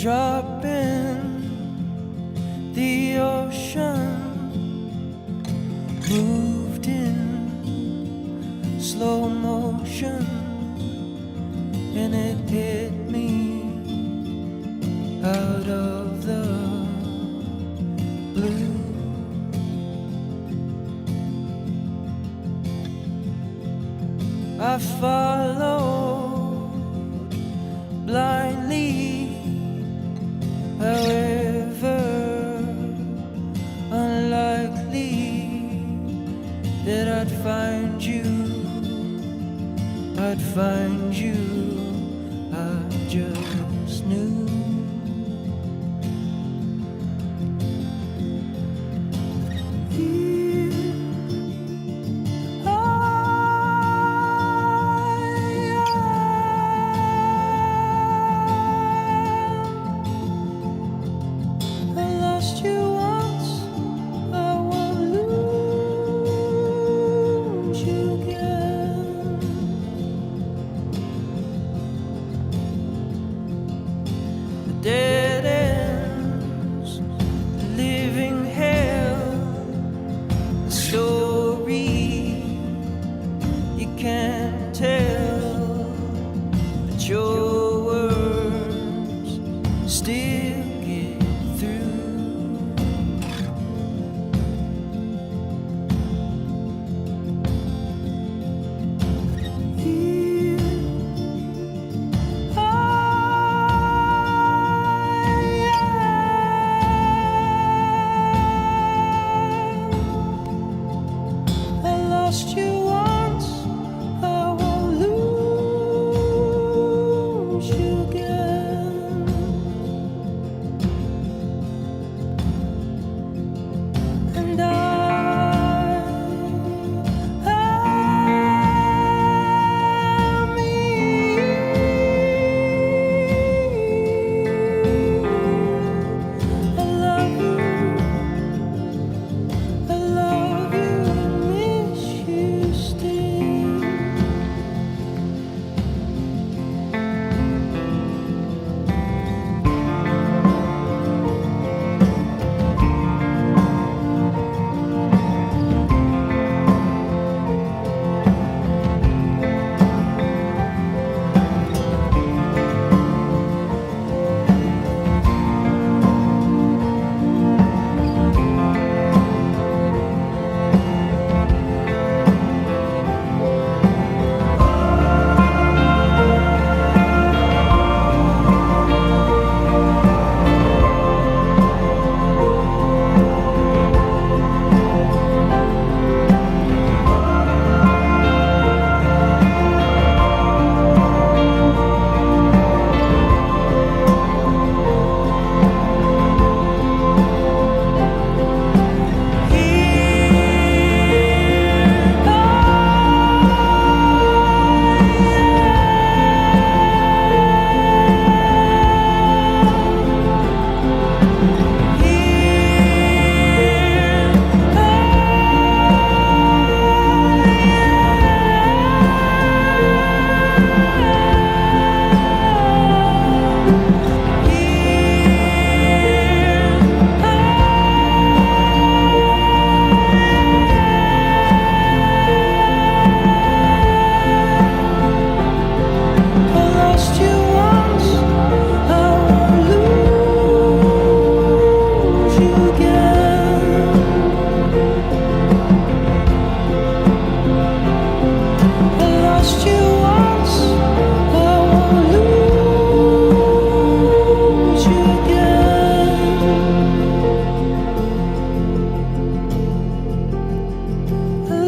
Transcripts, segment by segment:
drop in the ocean, moved in slow motion, and it hit me out of the blue. I followed blindly, however unlikely that I'd find you, I just knew. Dead ends, living hell, the story you can't tell, but your words still get through. Lost you once, I won't lose you again. And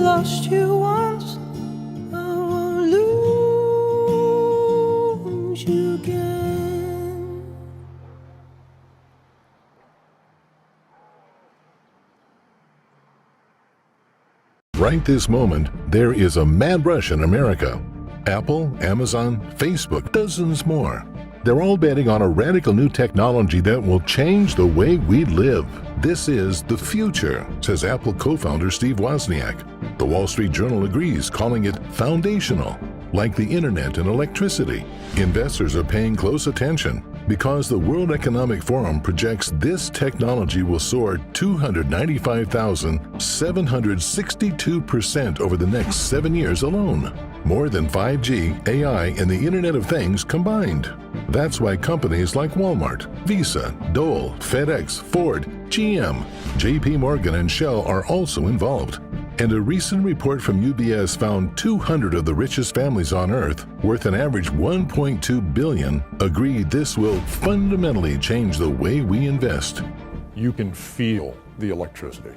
lost you once, I won't lose you again. Right this moment, there is a mad rush in America. Apple, Amazon, Facebook, dozens more. They're all betting on a radical new technology that will change the way we live. This is the future, says Apple co-founder Steve Wozniak. The Wall Street Journal agrees, calling it foundational. like the internet and electricity. Investors are paying close attention because the World Economic Forum projects this technology will soar 295,762% over the next 7 years alone. More than 5G, AI, and the Internet of Things combined. That's why companies like Walmart, Visa, Dole, FedEx, Ford, GM, JP Morgan, and Shell are also involved. And a recent report from UBS found 200 of the richest families on Earth, worth an average $1.2 billion, agree this will fundamentally change the way we invest. You can feel the electricity.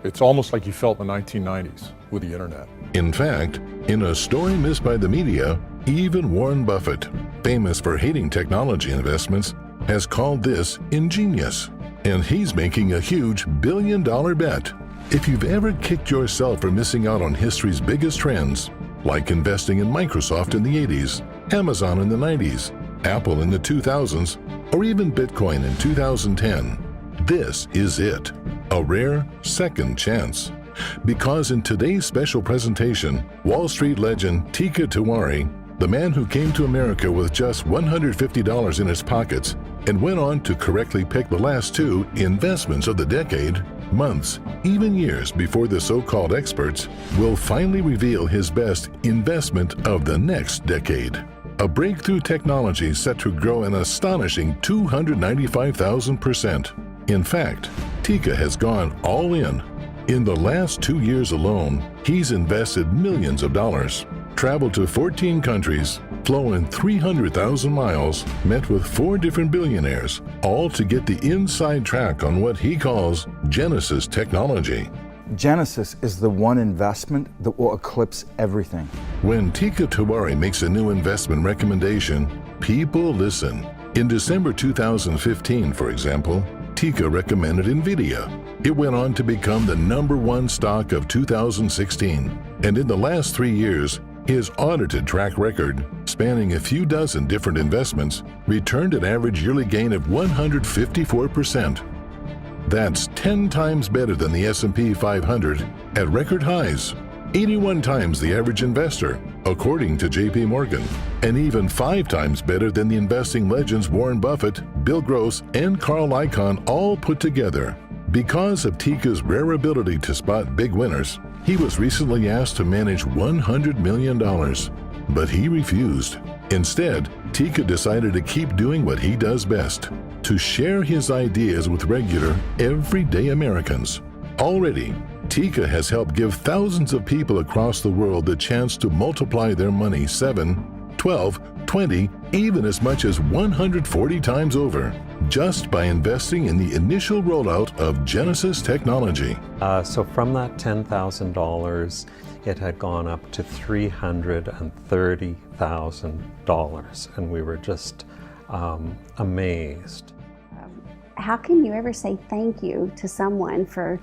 It's almost like you felt in the 1990s with the internet. In fact, in a story missed by the media, even Warren Buffett, famous for hating technology investments, has called this ingenious. And he's making a huge billion-dollar bet. If you've ever kicked yourself for missing out on history's biggest trends, like investing in Microsoft in the 80s, Amazon in the 90s, Apple in the 2000s, or even Bitcoin in 2010, this is it. A rare second chance. Because in today's special presentation, Wall Street legend Teeka Tiwari, the man who came to America with just $150 in his pockets and went on to correctly pick the last two investments of the decade, months, even years before the so-called experts, will finally reveal his best investment of the next decade. A breakthrough technology set to grow an astonishing 295,000%. In fact, Teeka has gone all in. In the last 2 years alone, he's invested millions of dollars, traveled to 14 countries, flown 300,000 miles, met with 4 different billionaires, all to get the inside track on what he calls Genesis technology. Genesis is the one investment that will eclipse everything. When Teeka Tiwari makes a new investment recommendation, people listen. In December 2015, for example, Teeka recommended NVIDIA. It went on to become the #1 stock of 2016. And in the last 3 years, his audited track record, spanning a few dozen different investments, returned an average yearly gain of 154%. That's 10 times better than the S&P 500 at record highs, 81 times the average investor, according to JP Morgan, and even 5 times better than the investing legends Warren Buffett, Bill Gross, and Carl Icahn all put together. Because of Teeka's rare ability to spot big winners, he was recently asked to manage $100 million, but he refused. Instead, Teeka decided to keep doing what he does best, to share his ideas with regular, everyday Americans. Already, Teeka has helped give thousands of people across the world the chance to multiply their money 7, 12, 20, even as much as 140 times over, just by investing in the initial rollout of Genesis technology. So from that $10,000, it had gone up to $330,000, and we were just amazed. How can you ever say thank you to someone for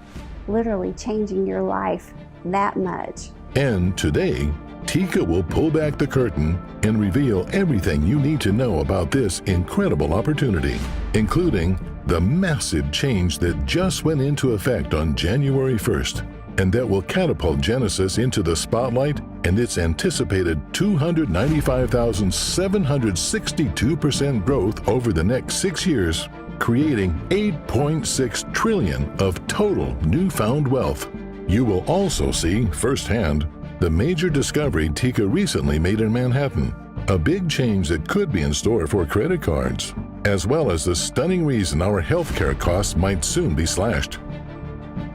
literally changing your life that much? And today, Teeka will pull back the curtain and reveal everything you need to know about this incredible opportunity, including the massive change that just went into effect on January 1st, and that will catapult Genesis into the spotlight and its anticipated 295,762% growth over the next 6 years, creating $8.6 trillion of total newfound wealth. You will also see firsthand the major discovery Teeka recently made in Manhattan, a big change that could be in store for credit cards, as well as the stunning reason our healthcare costs might soon be slashed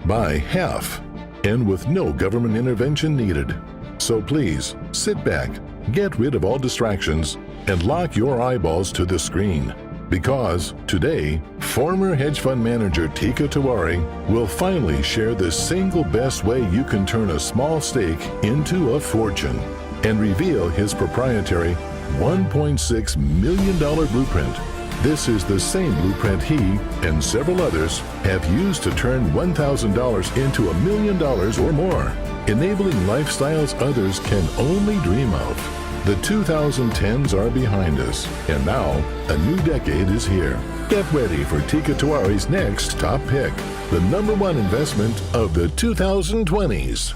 by half, and with no government intervention needed. So please, sit back, get rid of all distractions, and lock your eyeballs to the screen. Because today, former hedge fund manager Teeka Tiwari will finally share the single best way you can turn a small stake into a fortune, and reveal his proprietary $1.6 million blueprint. This is the same blueprint he and several others have used to turn $1,000 into $1 million or more, enabling lifestyles others can only dream of. The 2010s are behind us, and now a new decade is here. Get ready for Teeka Tiwari's next top pick, the #1 investment of the 2020s.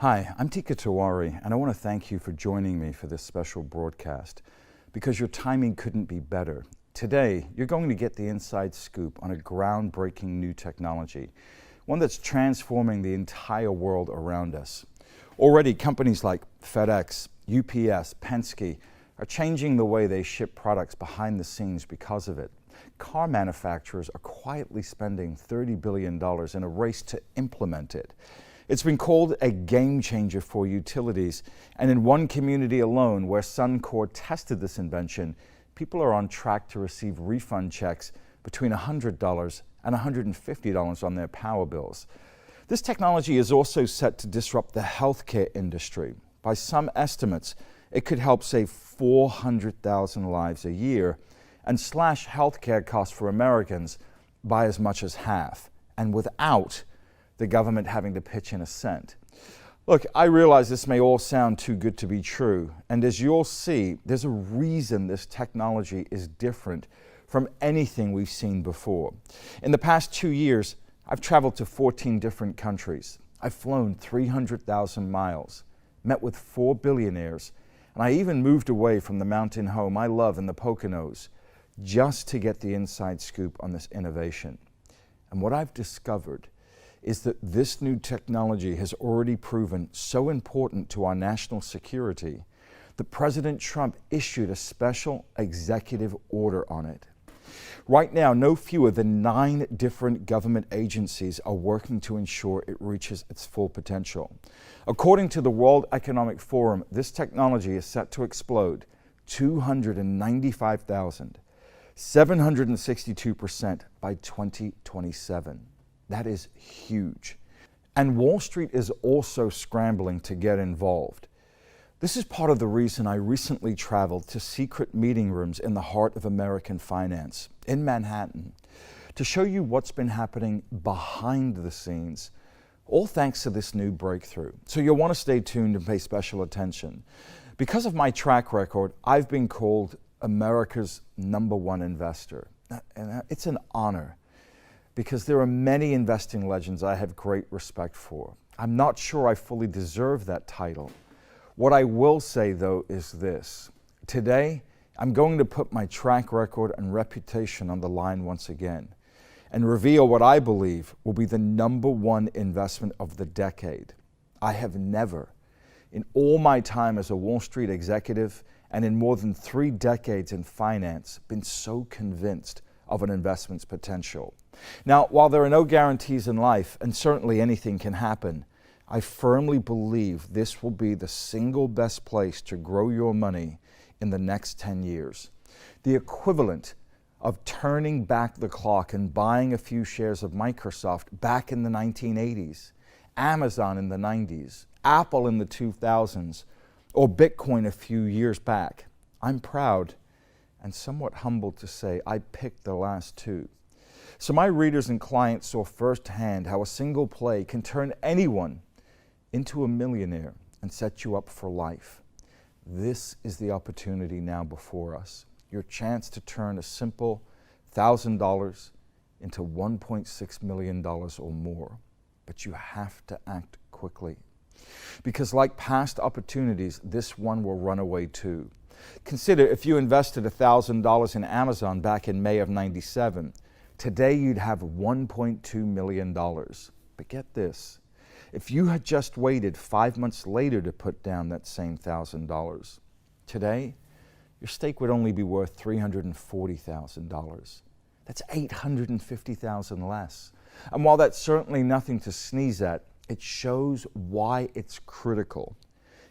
Hi, I'm Tika Tiwari, and I want to thank you for joining me for this special broadcast because your timing couldn't be better. Today, you're going to get the inside scoop on a groundbreaking new technology, one that's transforming the entire world around us. Already, companies like FedEx, UPS, Penske are changing the way they ship products behind the scenes because of it. Car manufacturers are quietly spending $30 billion in a race to implement it. It's been called a game changer for utilities, and in one community alone where Suncor tested this invention, people are on track to receive refund checks between $100 and $150 on their power bills. This technology is also set to disrupt the healthcare industry. By some estimates, it could help save 400,000 lives a year and slash healthcare costs for Americans by as much as half, and without the government having to pitch in a cent. Look, I realize this may all sound too good to be true, and as you'll see, there's a reason this technology is different from anything we've seen before. In the past 2 years, I've traveled to 14 different countries. I've flown 300,000 miles, met with 4 billionaires, and I even moved away from the mountain home I love in the Poconos just to get the inside scoop on this innovation. And what I've discovered is that this new technology has already proven so important to our national security that President Trump issued a special executive order on it. Right now, no fewer than 9 different government agencies are working to ensure it reaches its full potential. According to the World Economic Forum, this technology is set to explode 295,762% by 2027. That is huge. And Wall Street is also scrambling to get involved. This is part of the reason I recently traveled to secret meeting rooms in the heart of American finance, in Manhattan, to show you what's been happening behind the scenes, all thanks to this new breakthrough. So you'll want to stay tuned and pay special attention. Because of my track record, I've been called America's #1 investor. And it's an honor, because there are many investing legends I have great respect for. I'm not sure I fully deserve that title. What I will say, though, is this. Today, I'm going to put my track record and reputation on the line once again and reveal what I believe will be the #1 investment of the decade. I have never, in all my time as a Wall Street executive and in more than 3 decades in finance, been so convinced of an investment's potential. Now, while there are no guarantees in life, and certainly anything can happen, I firmly believe this will be the single best place to grow your money in the next 10 years. The equivalent of turning back the clock and buying a few shares of Microsoft back in the 1980s, Amazon in the 90s, Apple in the 2000s, or Bitcoin a few years back. I'm proud and somewhat humbled to say I picked the last 2. So my readers and clients saw firsthand how a single play can turn anyone into a millionaire and set you up for life. This is the opportunity now before us. Your chance to turn a simple $1,000 into $1.6 million or more. But you have to act quickly. Because like past opportunities, this one will run away too. Consider if you invested $1,000 in Amazon back in May of '97. Today you'd have $1.2 million. But get this, if you had just waited 5 months later to put down that same $1,000, today your stake would only be worth $340,000. That's $850,000 less. And while that's certainly nothing to sneeze at, it shows why it's critical.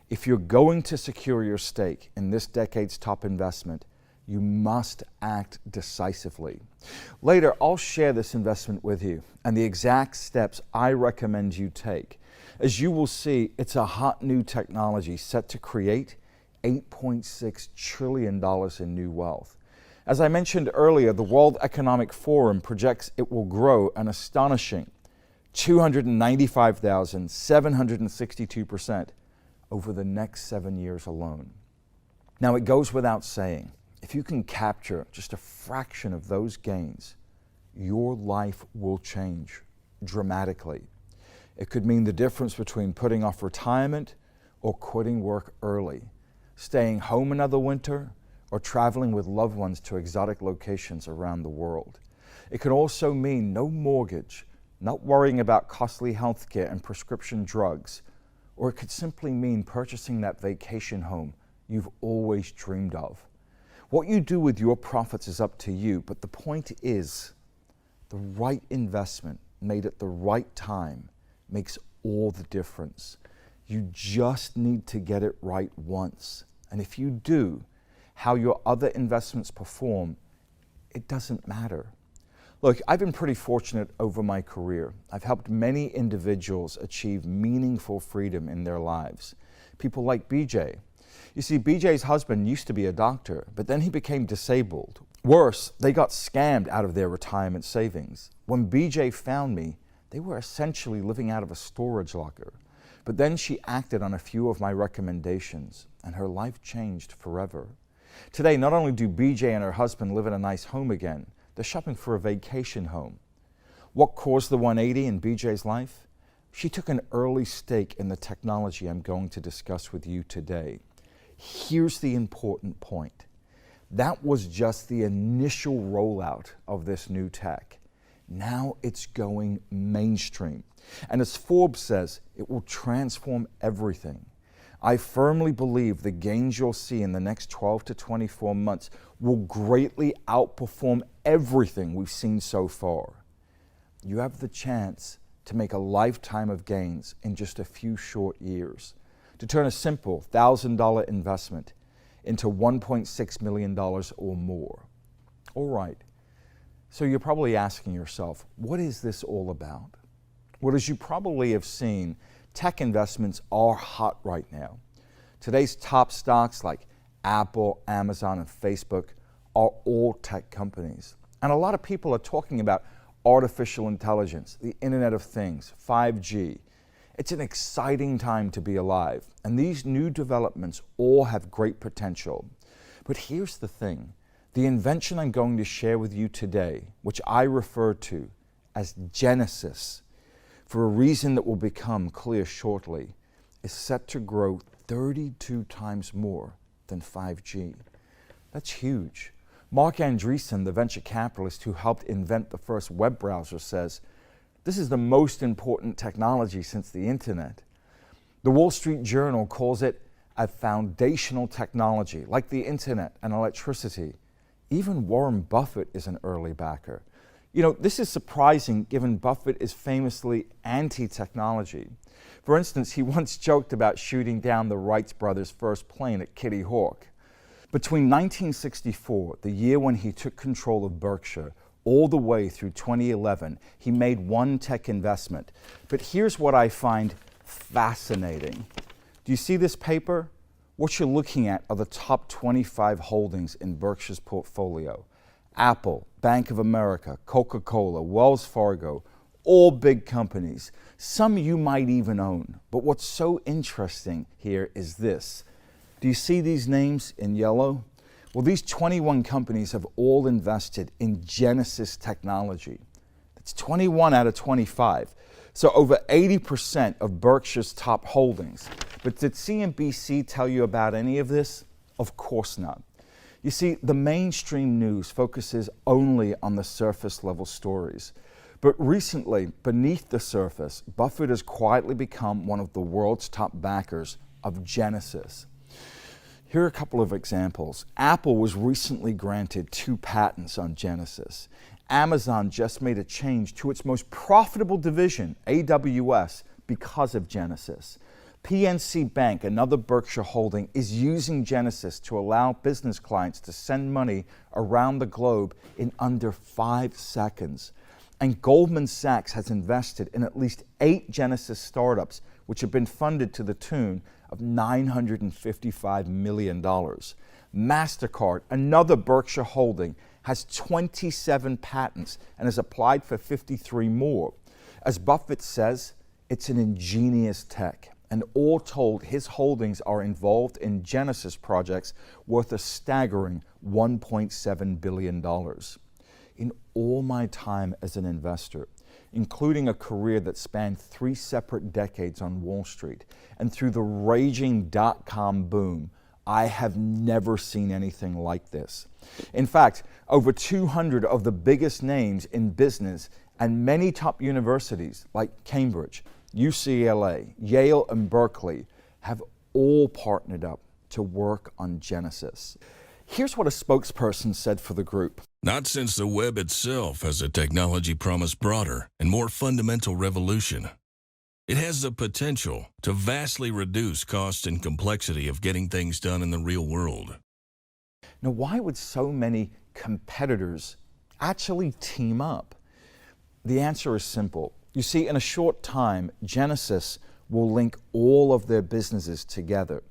If you're going to secure your stake in this decade's top investment, you must act decisively. Later, I'll share this investment with you and the exact steps I recommend you take. As you will see, it's a hot new technology set to create $8.6 trillion in new wealth. As I mentioned earlier, the World Economic Forum projects it will grow an astonishing 295,762% over the next 7 years alone. Now, it goes without saying, if you can capture just a fraction of those gains, your life will change dramatically. It could mean the difference between putting off retirement or quitting work early, staying home another winter, or traveling with loved ones to exotic locations around the world. It could also mean no mortgage, not worrying about costly health care and prescription drugs, or it could simply mean purchasing that vacation home you've always dreamed of. What you do with your profits is up to you, but the point is, the right investment made at the right time makes all the difference. You just need to get it right once. And if you do, how your other investments perform, it doesn't matter. Look, I've been pretty fortunate over my career. I've helped many individuals achieve meaningful freedom in their lives. People like BJ. You see, BJ's husband used to be a doctor, but then he became disabled. Worse, they got scammed out of their retirement savings. When BJ found me, they were essentially living out of a storage locker. But then she acted on a few of my recommendations, and her life changed forever. Today, not only do BJ and her husband live in a nice home again, they're shopping for a vacation home. What caused the 180 in BJ's life? She took an early stake in the technology I'm going to discuss with you today. Here's the important point. That was just the initial rollout of this new tech. Now it's going mainstream. And as Forbes says, it will transform everything. I firmly believe the gains you'll see in the next 12 to 24 months will greatly outperform everything we've seen so far. You have the chance to make a lifetime of gains in just a few short years, to turn a simple $1,000 investment into $1.6 million or more. All right, so you're probably asking yourself, what is this all about? Well, as you probably have seen, tech investments are hot right now. Today's top stocks like Apple, Amazon, and Facebook are all tech companies. And a lot of people are talking about artificial intelligence, the Internet of Things, 5G. It's an exciting time to be alive, and these new developments all have great potential. But here's the thing. The invention I'm going to share with you today, which I refer to as Genesis, for a reason that will become clear shortly, is set to grow 32 times more than 5G. That's huge. Mark Andreessen, the venture capitalist who helped invent the first web browser, says, this is the most important technology since the internet. The Wall Street Journal calls it a foundational technology, like the internet and electricity. Even Warren Buffett is an early backer. You know, this is surprising given Buffett is famously anti-technology. For instance, he once joked about shooting down the Wright brothers' first plane at Kitty Hawk. Between 1964, the year when he took control of Berkshire, all the way through 2011, he made one tech investment. But here's what I find fascinating. Do you see this paper? What you're looking at are the top 25 holdings in Berkshire's portfolio. Apple, Bank of America, Coca-Cola, Wells Fargo, all big companies. Some you might even own. But what's so interesting here is this. Do you see these names in yellow? Well, these 21 companies have all invested in Genesis technology. That's 21 out of 25. So over 80% of Berkshire's top holdings. But did CNBC tell you about any of this? Of course not. You see, the mainstream news focuses only on the surface level stories. But recently, beneath the surface, Buffett has quietly become one of the world's top backers of Genesis. Here are a couple of examples. Apple was recently granted 2 patents on Genesis. Amazon just made a change to its most profitable division, AWS, because of Genesis. PNC Bank, another Berkshire holding, is using Genesis to allow business clients to send money around the globe in under 5 seconds. And Goldman Sachs has invested in at least 8 Genesis startups, which have been funded to the tune of $955 million. MasterCard, another Berkshire holding, has 27 patents and has applied for 53 more. As Buffett says, it's an ingenious tech. And all told, his holdings are involved in Genesis projects worth a staggering $1.7 billion. In all my time as an investor, including a career that spanned 3 separate decades on Wall Street, and through the raging dot-com boom, I have never seen anything like this. In fact, over 200 of the biggest names in business and many top universities like Cambridge, UCLA, Yale, and Berkeley have all partnered up to work on Genesis. Here's what a spokesperson said for the group. Not since the web itself has the technology promised broader and more fundamental revolution. It has the potential to vastly reduce cost and complexity of getting things done in the real world. Now, why would so many competitors actually team up? The answer is simple. You see, in a short time, Genesis will link all of their businesses together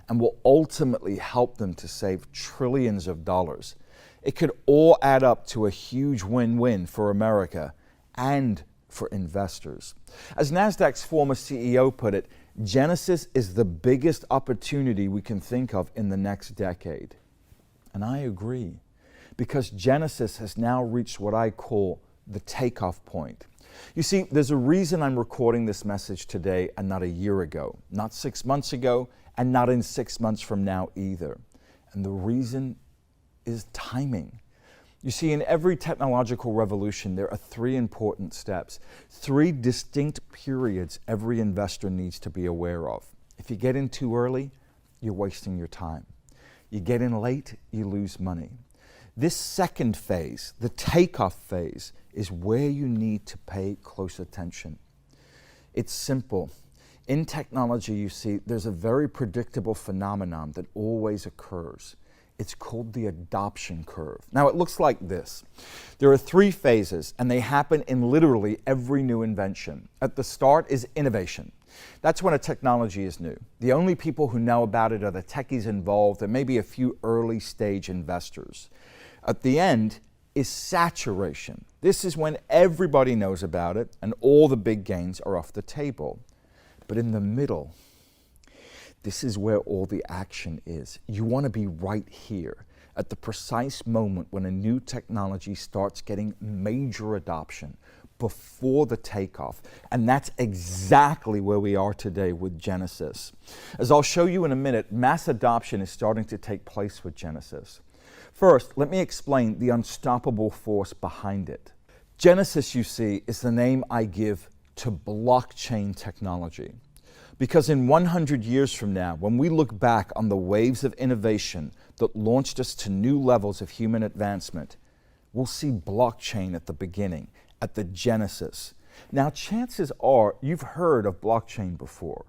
and will ultimately help them to save trillions of dollars. It could all add up to a huge win-win for America and for investors. As NASDAQ's former CEO put it, Genesis is the biggest opportunity we can think of in the next decade. And I agree, because Genesis has now reached what I call the takeoff point. You see, there's a reason I'm recording this message today and not a year ago, not 6 months ago, and not in 6 months from now either. And the reason is timing. You see, in every technological revolution, there are 3 important steps, 3 distinct periods every investor needs to be aware of. If you get in too early, you're wasting your time. You get in late, you lose money. This second phase, the takeoff phase, is where you need to pay close attention. It's simple. In technology, you see, there's a very predictable phenomenon that always occurs. It's called the adoption curve. Now, it looks like this. There are 3 phases, and they happen in literally every new invention. At the start is innovation. That's when a technology is new. The only people who know about it are the techies involved and maybe a few early stage investors. At the end is saturation. This is when everybody knows about it and all the big gains are off the table. But in the middle, this is where all the action is. You want to be right here at the precise moment when a new technology starts getting major adoption, before the takeoff. And that's exactly where we are today with Genesis. As I'll show you in a minute, mass adoption is starting to take place with Genesis. First, let me explain the unstoppable force behind it. Genesis, you see, is the name I give to blockchain technology. Because in 100 years from now, when we look back on the waves of innovation that launched us to new levels of human advancement, we'll see blockchain at the beginning, at the genesis. Now, chances are you've heard of blockchain before.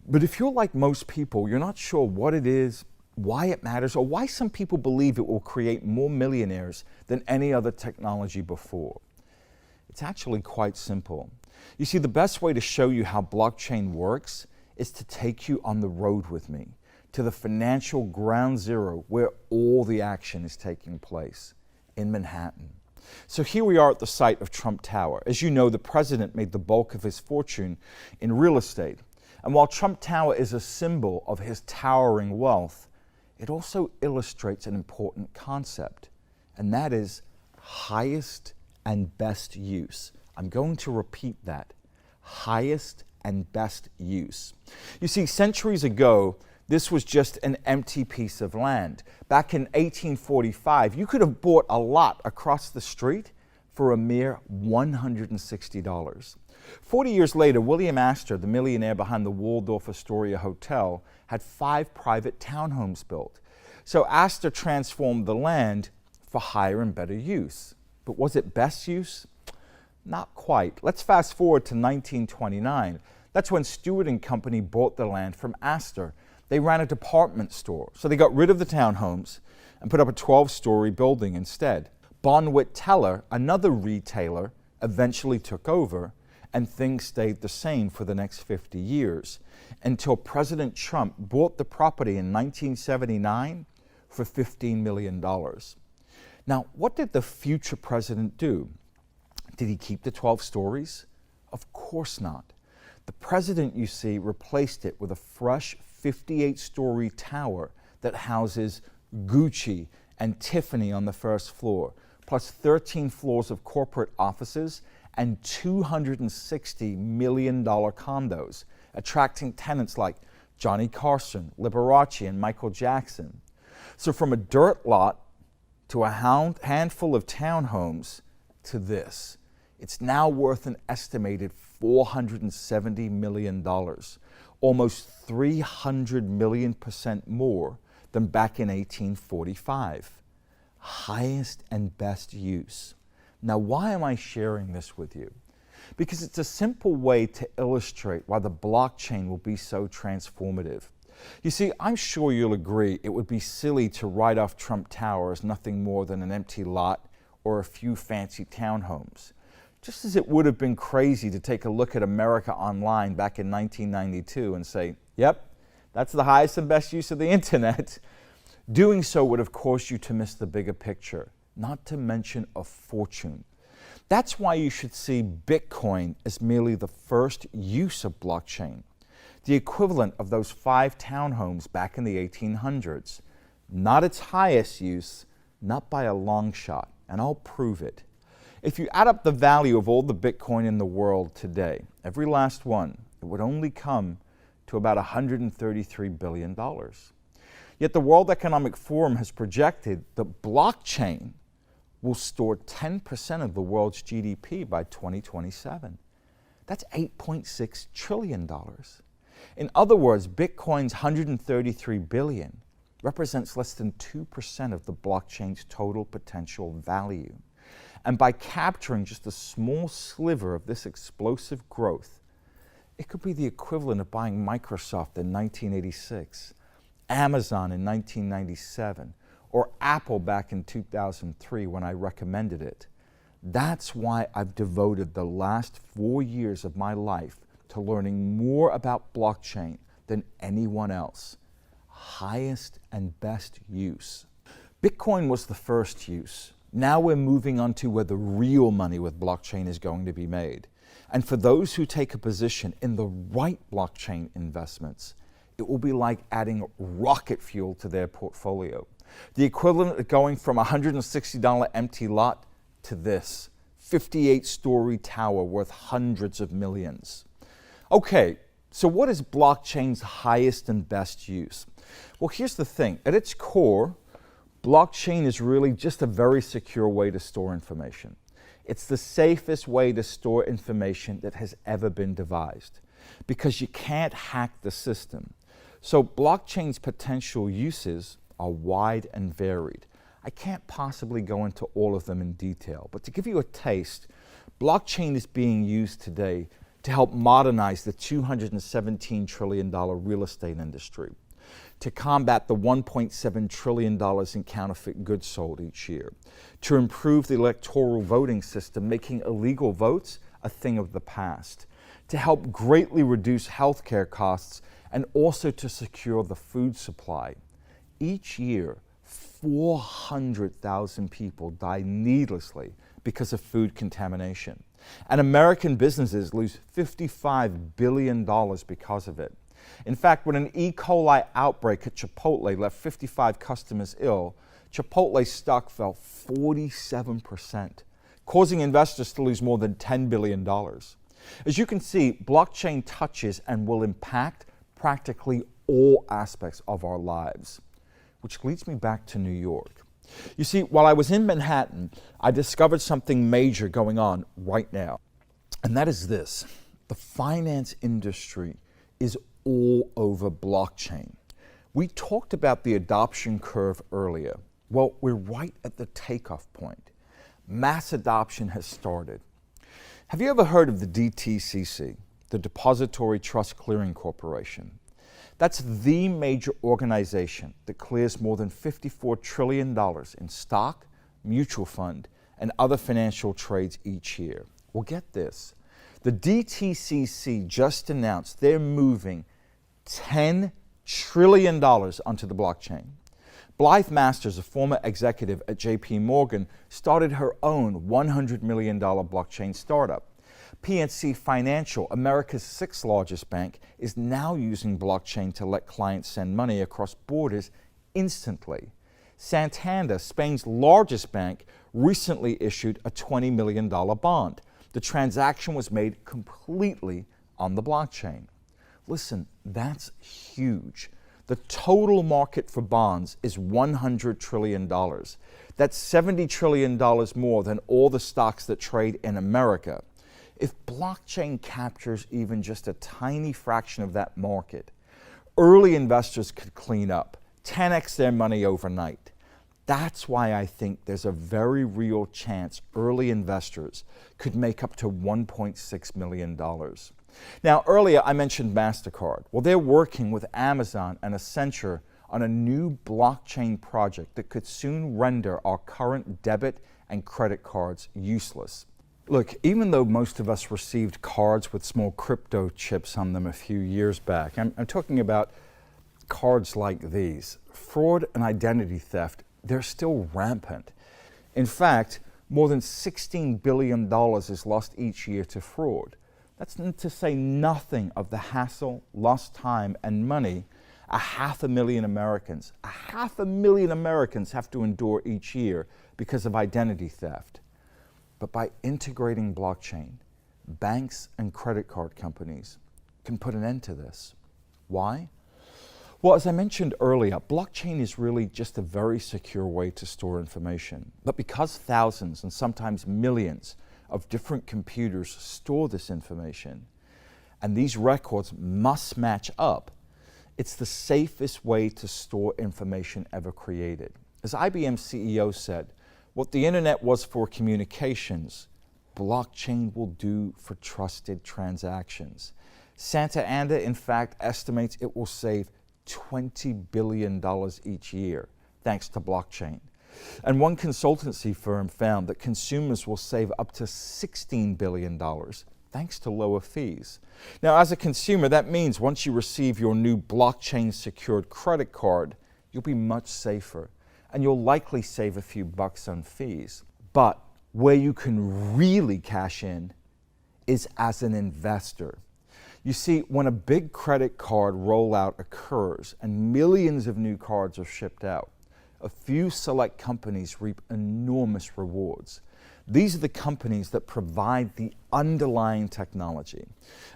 But if you're like most people, you're not sure what it is, why it matters, or why some people believe it will create more millionaires than any other technology before. It's actually quite simple. You see, the best way to show you how blockchain works is to take you on the road with me to the financial ground zero where all the action is taking place, in Manhattan. So here we are at the site of Trump Tower. As you know, the president made the bulk of his fortune in real estate. And while Trump Tower is a symbol of his towering wealth, it also illustrates an important concept, and that is highest and best use. I'm going to repeat that. Highest and best use. You see, centuries ago, this was just an empty piece of land. Back in 1845, you could have bought a lot across the street for a mere $160. 40 years later, William Astor, the millionaire behind the Waldorf Astoria Hotel, had 5 private townhomes built. So Astor transformed the land for higher and better use. But was it best use? Not quite. Let's fast forward to 1929. That's when Stewart and Company bought the land from Astor. They ran a department store, so they got rid of the townhomes and put up a 12-story building instead. Bonwit Teller, another retailer, eventually took over, and things stayed the same for the next 50 years, until President Trump bought the property in 1979 for $15 million. Now, what did the future president do? Did he keep the 12 stories? Of course not. The president, you see, replaced it with a fresh 58-story tower that houses Gucci and Tiffany on the first floor, plus 13 floors of corporate offices and $260 million condos, attracting tenants like Johnny Carson, Liberace, and Michael Jackson. So from a dirt lot to a handful of townhomes to this, it's now worth an estimated $470 million, almost 300 million% more than back in 1845. Highest and best use. Now, why am I sharing this with you? Because it's a simple way to illustrate why the blockchain will be so transformative. You see, I'm sure you'll agree it would be silly to write off Trump Tower as nothing more than an empty lot or a few fancy townhomes. Just as it would have been crazy to take a look at America Online back in 1992 and say, yep, that's the highest and best use of the internet. Doing so would have caused you to miss the bigger picture, not to mention a fortune. That's why you should see Bitcoin as merely the first use of blockchain, the equivalent of those 5 townhomes back in the 1800s. Not its highest use, not by a long shot, and I'll prove it. If you add up the value of all the Bitcoin in the world today, every last one, it would only come to about $133 billion. Yet the World Economic Forum has projected that blockchain will store 10% of the world's GDP by 2027. That's $8.6 trillion. In other words, Bitcoin's $133 billion represents less than 2% of the blockchain's total potential value. And by capturing just a small sliver of this explosive growth, it could be the equivalent of buying Microsoft in 1986, Amazon in 1997, or Apple back in 2003 when I recommended it. That's why I've devoted the last 4 years of my life to learning more about blockchain than anyone else. Highest and best use. Bitcoin was the first use. Now we're moving on to where the real money with blockchain is going to be made. And for those who take a position in the right blockchain investments, it will be like adding rocket fuel to their portfolio. The equivalent of going from a $160 empty lot to this 58-story tower worth hundreds of millions. Okay, so what is blockchain's highest and best use? Well, here's the thing. At its core, blockchain is really just a very secure way to store information. It's the safest way to store information that has ever been devised because you can't hack the system. So blockchain's potential uses are wide and varied. I can't possibly go into all of them in detail, but to give you a taste, blockchain is being used today to help modernize the $217 trillion real estate industry, to combat the $1.7 trillion in counterfeit goods sold each year, to improve the electoral voting system, making illegal votes a thing of the past, to help greatly reduce healthcare costs, and also to secure the food supply. Each year, 400,000 people die needlessly because of food contamination. And American businesses lose $55 billion because of it. In fact, when an E. coli outbreak at Chipotle left 55 customers ill, Chipotle's stock fell 47%, causing investors to lose more than $10 billion. As you can see, blockchain touches and will impact practically all aspects of our lives, which leads me back to New York. You see, while I was in Manhattan, I discovered something major going on right now, and that is this. The finance industry is all over blockchain. We talked about the adoption curve earlier. Well, we're right at the takeoff point. Mass adoption has started. Have you ever heard of the DTCC, the Depository Trust Clearing Corporation? That's the major organization that clears more than $54 trillion in stock, mutual fund, and other financial trades each year. Well, get this. The DTCC just announced they're moving $10 trillion onto the blockchain. Blythe Masters, a former executive at JP Morgan, started her own $100 million blockchain startup. PNC Financial, America's 6th largest bank, is now using blockchain to let clients send money across borders instantly. Santander, Spain's largest bank, recently issued a $20 million bond. The transaction was made completely on the blockchain. Listen, that's huge. The total market for bonds is $100 trillion. That's $70 trillion more than all the stocks that trade in America. If blockchain captures even just a tiny fraction of that market, early investors could clean up, 10x their money overnight. That's why I think there's a very real chance early investors could make up to $1.6 million. Now, earlier I mentioned MasterCard. Well, they're working with Amazon and Accenture on a new blockchain project that could soon render our current debit and credit cards useless. Look, even though most of us received cards with small crypto chips on them a few years back, I'm talking about cards like these. Fraud and identity theft, they're still rampant. In fact, more than $16 billion is lost each year to fraud. That's to say nothing of the hassle, lost time, and money 500,000 Americans, 500,000 Americans have to endure each year because of identity theft. But by integrating blockchain, banks and credit card companies can put an end to this. Why? Well, as I mentioned earlier, blockchain is really just a very secure way to store information. But because thousands and sometimes millions of different computers store this information, and these records must match up, it's the safest way to store information ever created. As IBM CEO said, what the internet was for communications, blockchain will do for trusted transactions. Santander, in fact, estimates it will save $20 billion each year thanks to blockchain. And one consultancy firm found that consumers will save up to $16 billion thanks to lower fees. Now, as a consumer, that means once you receive your new blockchain-secured credit card, you'll be much safer, and you'll likely save a few bucks on fees. But where you can really cash in is as an investor. You see, when a big credit card rollout occurs and millions of new cards are shipped out, a few select companies reap enormous rewards. These are the companies that provide the underlying technology.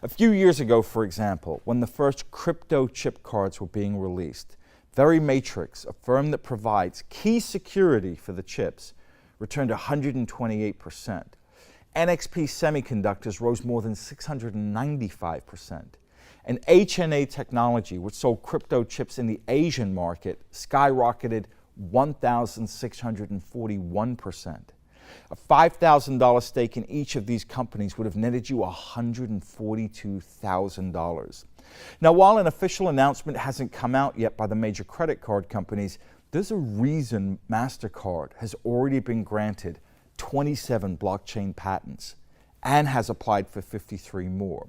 A few years ago, for example, when the first crypto chip cards were being released, Verimatrix, a firm that provides key security for the chips, returned 128%. NXP Semiconductors rose more than 695%. And HNA Technology, which sold crypto chips in the Asian market, skyrocketed 1,641%. A $5,000 stake in each of these companies would have netted you $142,000. Now, while an official announcement hasn't come out yet by the major credit card companies, there's a reason MasterCard has already been granted 27 blockchain patents and has applied for 53 more.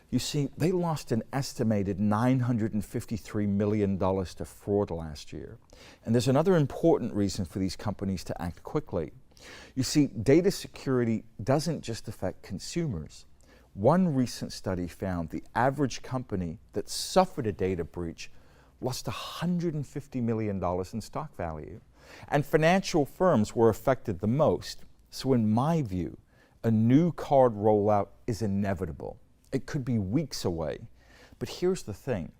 You see, they lost an estimated $953 million to fraud last year. And there's another important reason for these companies to act quickly. You see, data security doesn't just affect consumers. One recent study found the average company that suffered a data breach lost $150 million in stock value. And financial firms were affected the most. So in my view, a new card rollout is inevitable. It could be weeks away. But here's the thing.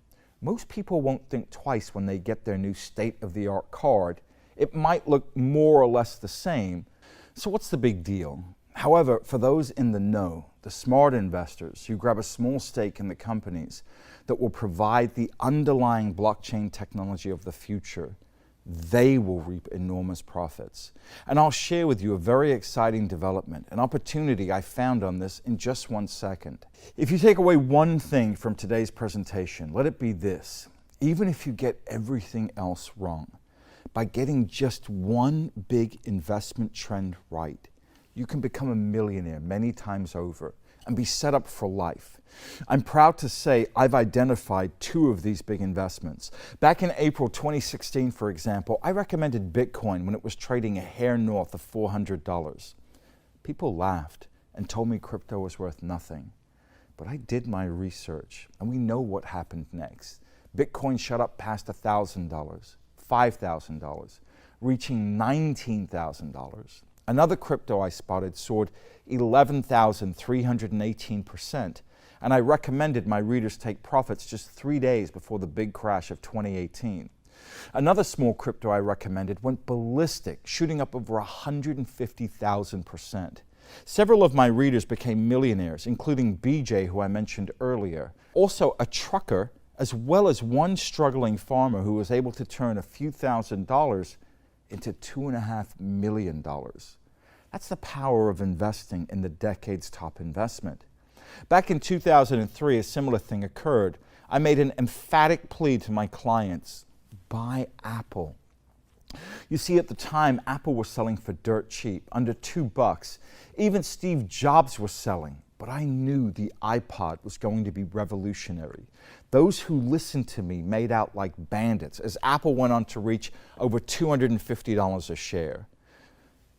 Most people won't think twice when they get their new state-of-the-art card. It might look more or less the same. So what's the big deal? However, for those in the know, the smart investors who grab a small stake in the companies that will provide the underlying blockchain technology of the future, they will reap enormous profits. And I'll share with you a very exciting development, an opportunity I found on this in just 1 second. If you take away one thing from today's presentation, let it be this. Even if you get everything else wrong, by getting just one big investment trend right, you can become a millionaire many times over and be set up for life. I'm proud to say I've identified 2 of these big investments. Back in April 2016, for example, I recommended Bitcoin when it was trading a hair north of $400. People laughed and told me crypto was worth nothing. But I did my research, and we know what happened next. Bitcoin shot up past $1,000, $5,000, reaching $19,000. Another crypto I spotted soared 11,318%, and I recommended my readers take profits just 3 days before the big crash of 2018. Another small crypto I recommended went ballistic, shooting up over 150,000%. Several of my readers became millionaires, including BJ, who I mentioned earlier. Also, a trucker, as well as one struggling farmer who was able to turn a few $1,000s into $2.5 million. That's the power of investing in the decade's top investment. Back in 2003, a similar thing occurred. I made an emphatic plea to my clients: buy Apple. You see, at the time, Apple was selling for dirt cheap, under $2. Even Steve Jobs was selling, but I knew the iPod was going to be revolutionary. Those who listened to me made out like bandits as Apple went on to reach over $250 a share.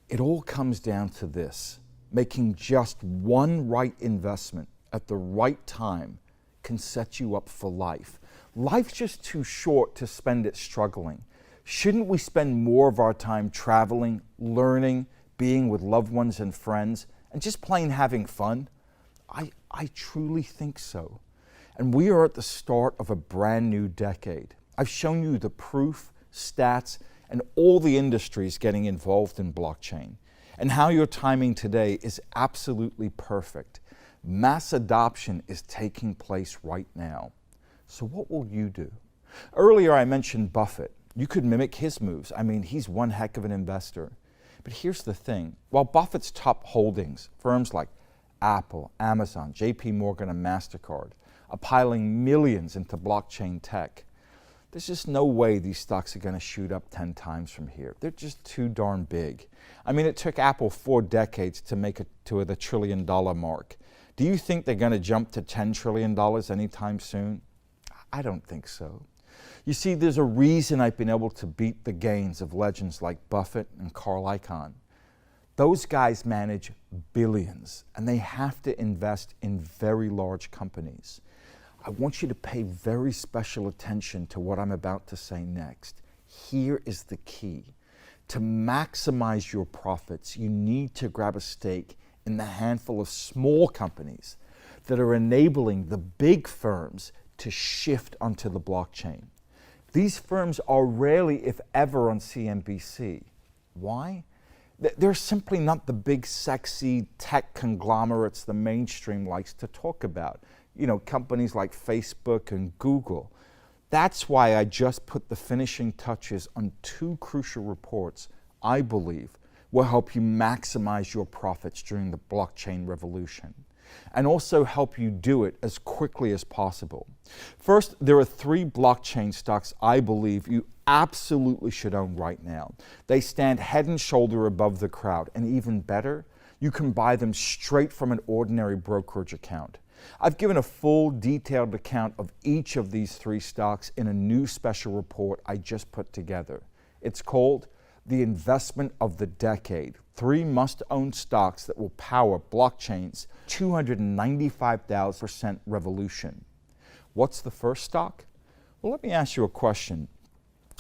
It all comes down to this: making just one right investment at the right time can set you up for life. Life's just too short to spend it struggling. Shouldn't we spend more of our time traveling, learning, being with loved ones and friends, and just plain having fun? I truly think so. And we are at the start of a brand new decade. I've shown you the proof, stats, and all the industries getting involved in blockchain, and how your timing today is absolutely perfect. Mass adoption is taking place right now. So what will you do? Earlier I mentioned Buffett. You could mimic his moves. I mean, he's one heck of an investor. But here's the thing. While Buffett's top holdings, firms like Apple, Amazon, JP Morgan, and MasterCard, are piling millions into blockchain tech, there's just no way these stocks are going to shoot up 10 times from here. They're just too darn big. I mean, it took Apple 4 decades to make it to the $1 trillion mark. Do you think they're going to jump to $10 trillion anytime soon? I don't think so. You see, there's a reason I've been able to beat the gains of legends like Buffett and Carl Icahn. Those guys manage billions, and they have to invest in very large companies. I want you to pay very special attention to what I'm about to say next. Here is the key. To maximize your profits, you need to grab a stake in the handful of small companies that are enabling the big firms to shift onto the blockchain. These firms are rarely, if ever, on CNBC. Why? They're simply not the big, sexy tech conglomerates the mainstream likes to talk about. You know, companies like Facebook and Google. That's why I just put the finishing touches on 2 crucial reports I believe will help you maximize your profits during the blockchain revolution, and also help you do it as quickly as possible. First, there are 3 blockchain stocks I believe you absolutely should own right now. They stand head and shoulder above the crowd, and even better, you can buy them straight from an ordinary brokerage account. I've given a full detailed account of each of these 3 stocks in a new special report I just put together. It's called The Investment of the Decade: 3 must-own stocks that will power blockchain's 295,000% revolution. What's the first stock? Well, let me ask you a question.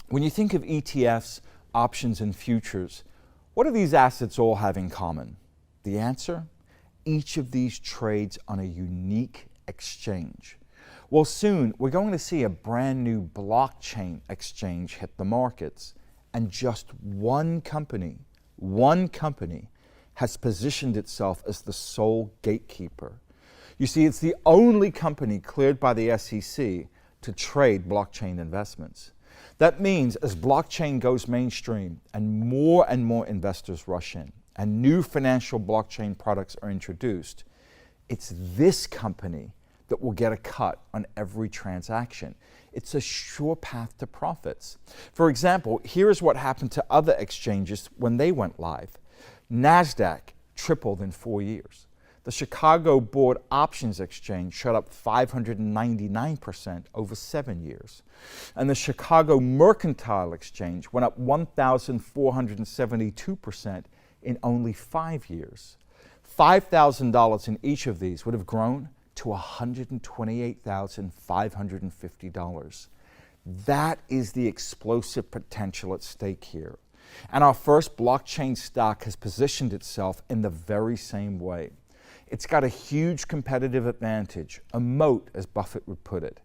When you think of ETFs, options, and futures, what do these assets all have in common? The answer? Each of these trades on a unique exchange. Well, soon we're going to see a brand new blockchain exchange hit the markets, and just one company has positioned itself as the sole gatekeeper. You see, it's the only company cleared by the SEC to trade blockchain investments. That means as blockchain goes mainstream and more investors rush in, and new financial blockchain products are introduced, it's this company that will get a cut on every transaction. It's a sure path to profits. For example, here is what happened to other exchanges when they went live. NASDAQ tripled in 4 years. The Chicago Board Options Exchange shot up 599% over 7 years. And the Chicago Mercantile Exchange went up 1,472% in only 5 years. $5,000 in each of these would have grown to $128,550. That is the explosive potential at stake here. And our first blockchain stock has positioned itself in the very same way. It's got a huge competitive advantage, a moat, as Buffett would put it.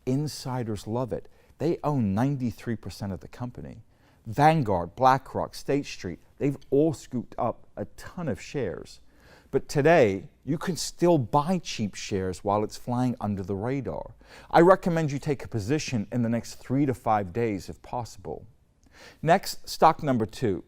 Insiders love it. They own 93% of the company. Vanguard, BlackRock, State Street, they've all scooped up a ton of shares. But today, you can still buy cheap shares while it's flying under the radar. I recommend you take a position in the next 3 to 5 days if possible. Next, stock number 2.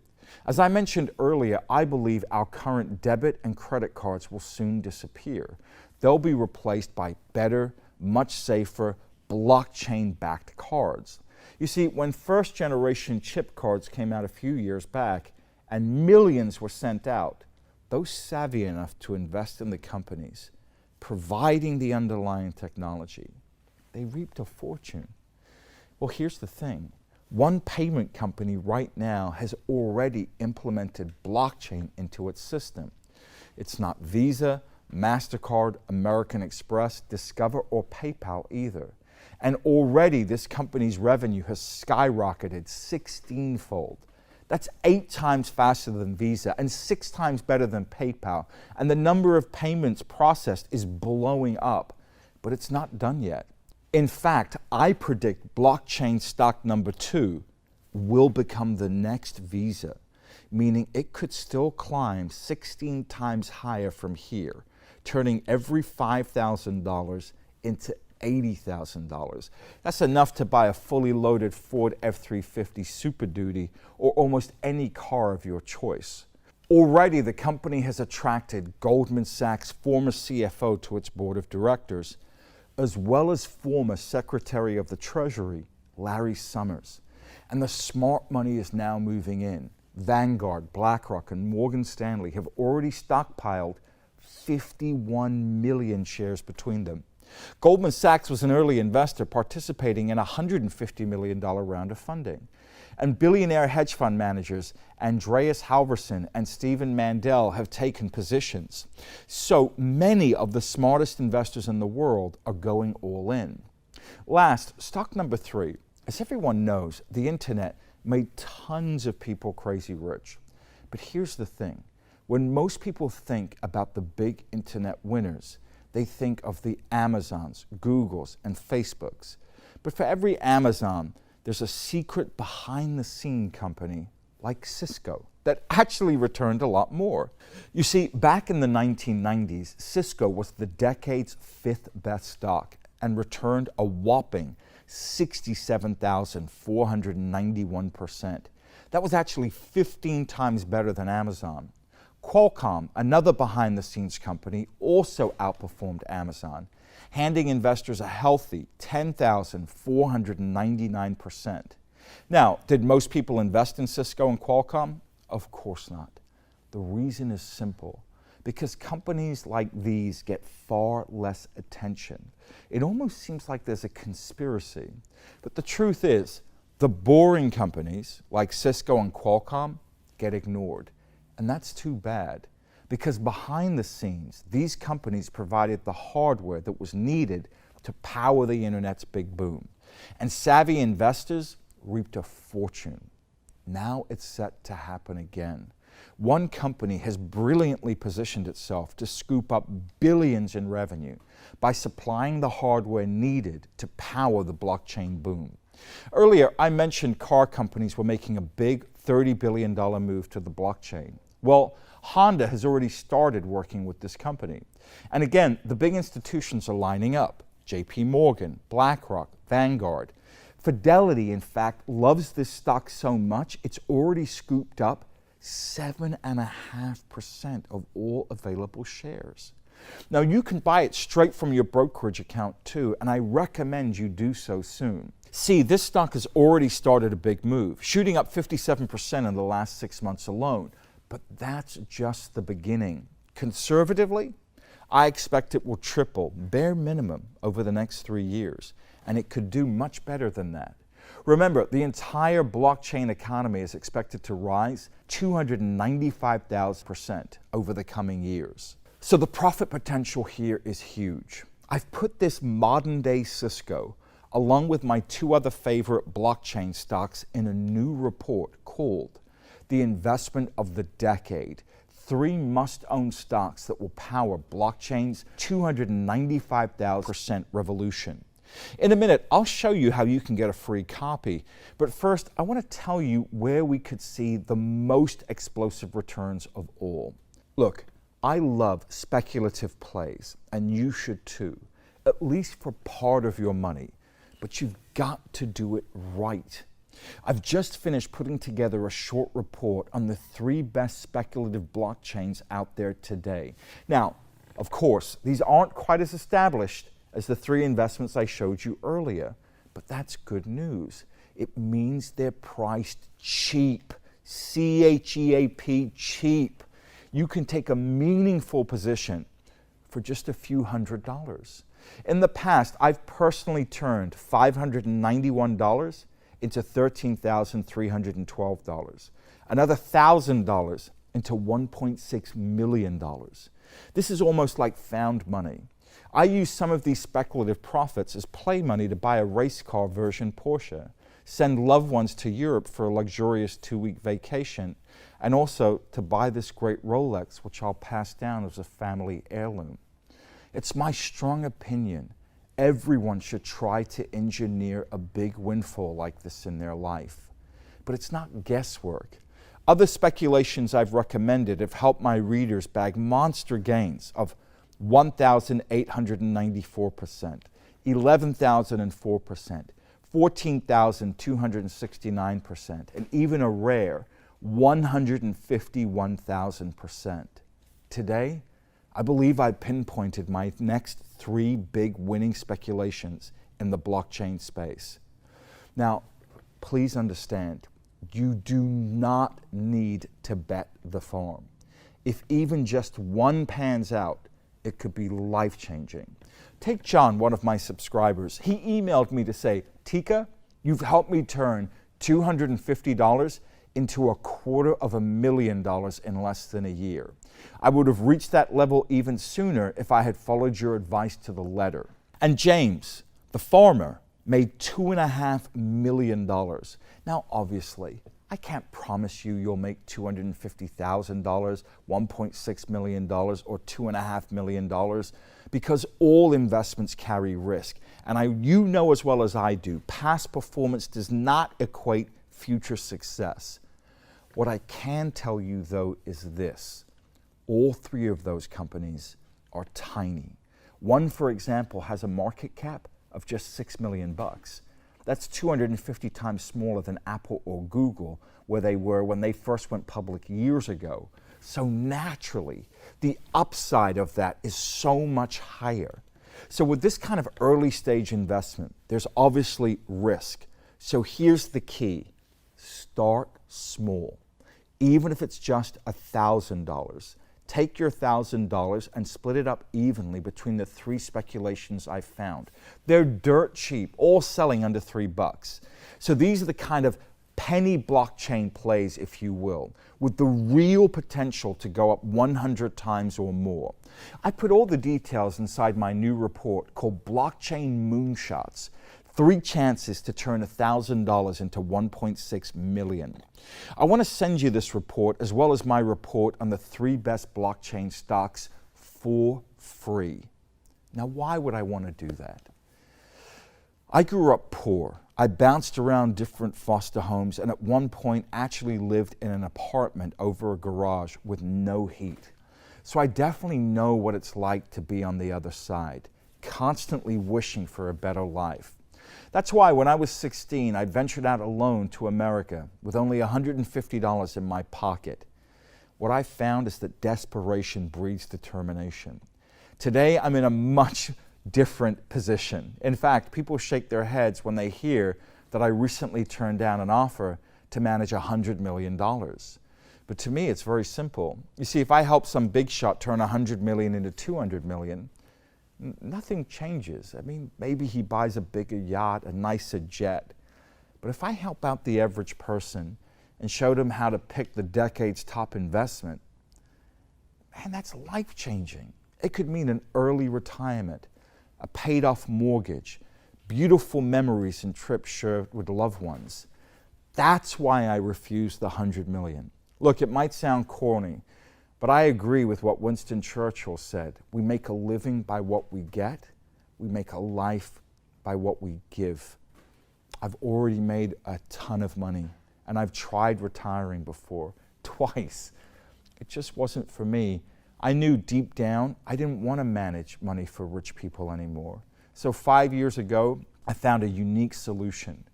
As I mentioned earlier, I believe our current debit and credit cards will soon disappear. They'll be replaced by better, much safer, blockchain-backed cards. You see, when first-generation chip cards came out a few years back and millions were sent out, those savvy enough to invest in the companies providing the underlying technology, they reaped a fortune. Well, here's the thing. One payment company right now has already implemented blockchain into its system. It's not Visa, MasterCard, American Express, Discover, or PayPal either. And already this company's revenue has skyrocketed 16-fold. That's 8 times faster than Visa and 6 times better than PayPal. And the number of payments processed is blowing up, but it's not done yet. In fact, I predict blockchain stock number 2 will become the next Visa, meaning it could still climb 16 times higher from here, turning every $5,000 into $80,000. That's enough to buy a fully loaded Ford F-350 Super Duty or almost any car of your choice. Already, the company has attracted Goldman Sachs' former CFO to its board of directors, as well as former Secretary of the Treasury, Larry Summers. And the smart money is now moving in. Vanguard, BlackRock, and Morgan Stanley have already stockpiled 51 million shares between them. Goldman Sachs was an early investor participating in a $150 million round of funding. And billionaire hedge fund managers Andreas Halverson and Stephen Mandel have taken positions. So many of the smartest investors in the world are going all in. Last, stock number 3. As everyone knows, the internet made tons of people crazy rich. But here's the thing. When most people think about the big internet winners, they think of the Amazons, Googles, and Facebooks. But for every Amazon, there's a secret behind-the-scene company like Cisco that actually returned a lot more. You see, back in the 1990s, Cisco was the decade's 5th best stock and returned a whopping 67,491%. That was actually 15 times better than Amazon. Qualcomm, another behind-the-scenes company, also outperformed Amazon, handing investors a healthy 10,499%. Now, did most people invest in Cisco and Qualcomm? Of course not. The reason is simple. Because companies like these get far less attention. It almost seems like there's a conspiracy. But the truth is, the boring companies like Cisco and Qualcomm get ignored. And that's too bad, because behind the scenes, these companies provided the hardware that was needed to power the internet's big boom. And savvy investors reaped a fortune. Now it's set to happen again. One company has brilliantly positioned itself to scoop up billions in revenue by supplying the hardware needed to power the blockchain boom. Earlier, I mentioned car companies were making a big $30 billion move to the blockchain. Well, Honda has already started working with this company. And again, the big institutions are lining up. JP Morgan, BlackRock, Vanguard. Fidelity, in fact, loves this stock so much, it's already scooped up 7.5% of all available shares. Now, you can buy it straight from your brokerage account too, and I recommend you do so soon. See, this stock has already started a big move, shooting up 57% in the last 6 months alone. But that's just the beginning. Conservatively, I expect it will triple, bare minimum, over the next 3 years, and it could do much better than that. Remember, the entire blockchain economy is expected to rise 295,000% over the coming years. So the profit potential here is huge. I've put this modern-day Cisco, along with my 2 other favorite blockchain stocks, in a new report called the investment of the decade. 3 must-own stocks that will power blockchain's 295,000% revolution. In a minute, I'll show you how you can get a free copy. But first, I want to tell you where we could see the most explosive returns of all. Look, I love speculative plays, and you should too, at least for part of your money. But you've got to do it right. I've just finished putting together a short report on the 3 best speculative blockchains out there today. Now, of course, these aren't quite as established as the 3 investments I showed you earlier, but that's good news. It means they're priced cheap, C-H-E-A-P, cheap. You can take a meaningful position for just a few $100s. In the past, I've personally turned $591 into $13,312, another $1,000 into $1.6 million. This is almost like found money. I use some of these speculative profits as play money to buy a race car version Porsche, send loved ones to Europe for a luxurious 2-week vacation, and also to buy this great Rolex, which I'll pass down as a family heirloom. It's my strong opinion everyone should try to engineer a big windfall like this in their life. But it's not guesswork. Other speculations I've recommended have helped my readers bag monster gains of 1,894%, 11,004%, 14,269%, and even a rare 151,000%. Today, I believe I pinpointed my next 3 big winning speculations in the blockchain space. Now, please understand, you do not need to bet the farm. If even just one pans out, it could be life-changing. Take John, one of my subscribers. He emailed me to say, Tika, you've helped me turn $250 into $250,000 in less than a year. I would have reached that level even sooner if I had followed your advice to the letter. And James, the farmer, made $2.5 million. Now, obviously, I can't promise you'll make $250,000, $1.6 million, or $2.5 million, because all investments carry risk. And you know as well as I do, past performance does not equate future success. What I can tell you, though, is this. All 3 of those companies are tiny. One, for example, has a market cap of just $6 million. That's 250 times smaller than Apple or Google, where they were when they first went public years ago. So naturally, the upside of that is so much higher. So with this kind of early stage investment, there's obviously risk. So here's the key. Start small. Even if it's just $1,000. Take your $1,000 and split it up evenly between the 3 speculations I've found. They're dirt cheap, all selling under $3. So these are the kind of penny blockchain plays, if you will, with the real potential to go up 100 times or more. I put all the details inside my new report called Blockchain Moonshots. 3 chances to turn $1,000 into $1.6 million. I want to send you this report as well as my report on the 3 best blockchain stocks for free. Now, why would I want to do that? I grew up poor. I bounced around different foster homes and at one point actually lived in an apartment over a garage with no heat. So I definitely know what it's like to be on the other side, constantly wishing for a better life. That's why when I was 16, I ventured out alone to America with only $150 in my pocket. What I found is that desperation breeds determination. Today, I'm in a much different position. In fact, people shake their heads when they hear that I recently turned down an offer to manage $100 million. But to me, it's very simple. You see, if I help some big shot turn $100 million into $200 million, nothing changes. I mean, maybe he buys a bigger yacht, a nicer jet. But if I help out the average person and show them how to pick the decade's top investment, man, that's life-changing. It could mean an early retirement, a paid-off mortgage, beautiful memories and trips shared with loved ones. That's why I refused the $100 million. Look, it might sound corny, but I agree with what Winston Churchill said. We make a living by what we get. We make a life by what we give. I've already made a ton of money, and I've tried retiring before, twice. It just wasn't for me. I knew deep down I didn't want to manage money for rich people anymore. So 5 years ago, I found a unique solution.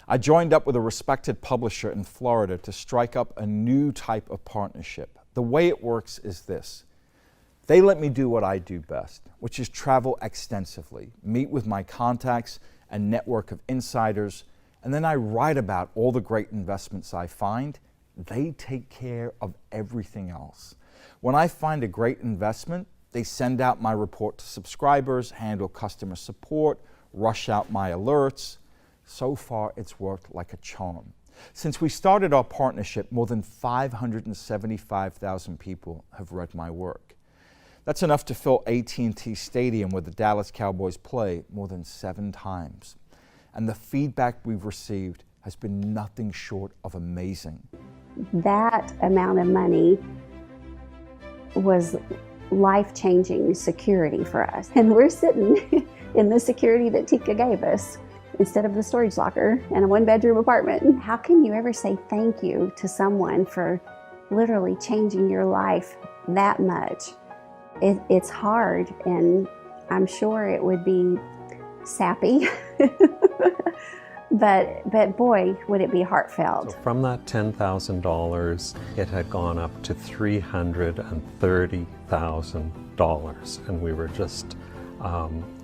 I joined up with a respected publisher in Florida to strike up a new type of partnership. The way it works is this. They let me do what I do best, which is travel extensively, meet with my contacts and network of insiders, and then I write about all the great investments I find. They take care of everything else. When I find a great investment, they send out my report to subscribers, handle customer support, rush out my alerts. So far, it's worked like a charm. Since we started our partnership, more than 575,000 people have read my work. That's enough to fill AT&T Stadium where the Dallas Cowboys play more than 7 times. And the feedback we've received has been nothing short of amazing. That amount of money was life-changing security for us. And we're sitting in the security that Tika gave us instead of the storage locker in a 1-bedroom apartment. How can you ever say thank you to someone for literally changing your life that much? It's hard, and I'm sure it would be sappy, but boy, would it be heartfelt. So from that $10,000, it had gone up to $330,000, and we were just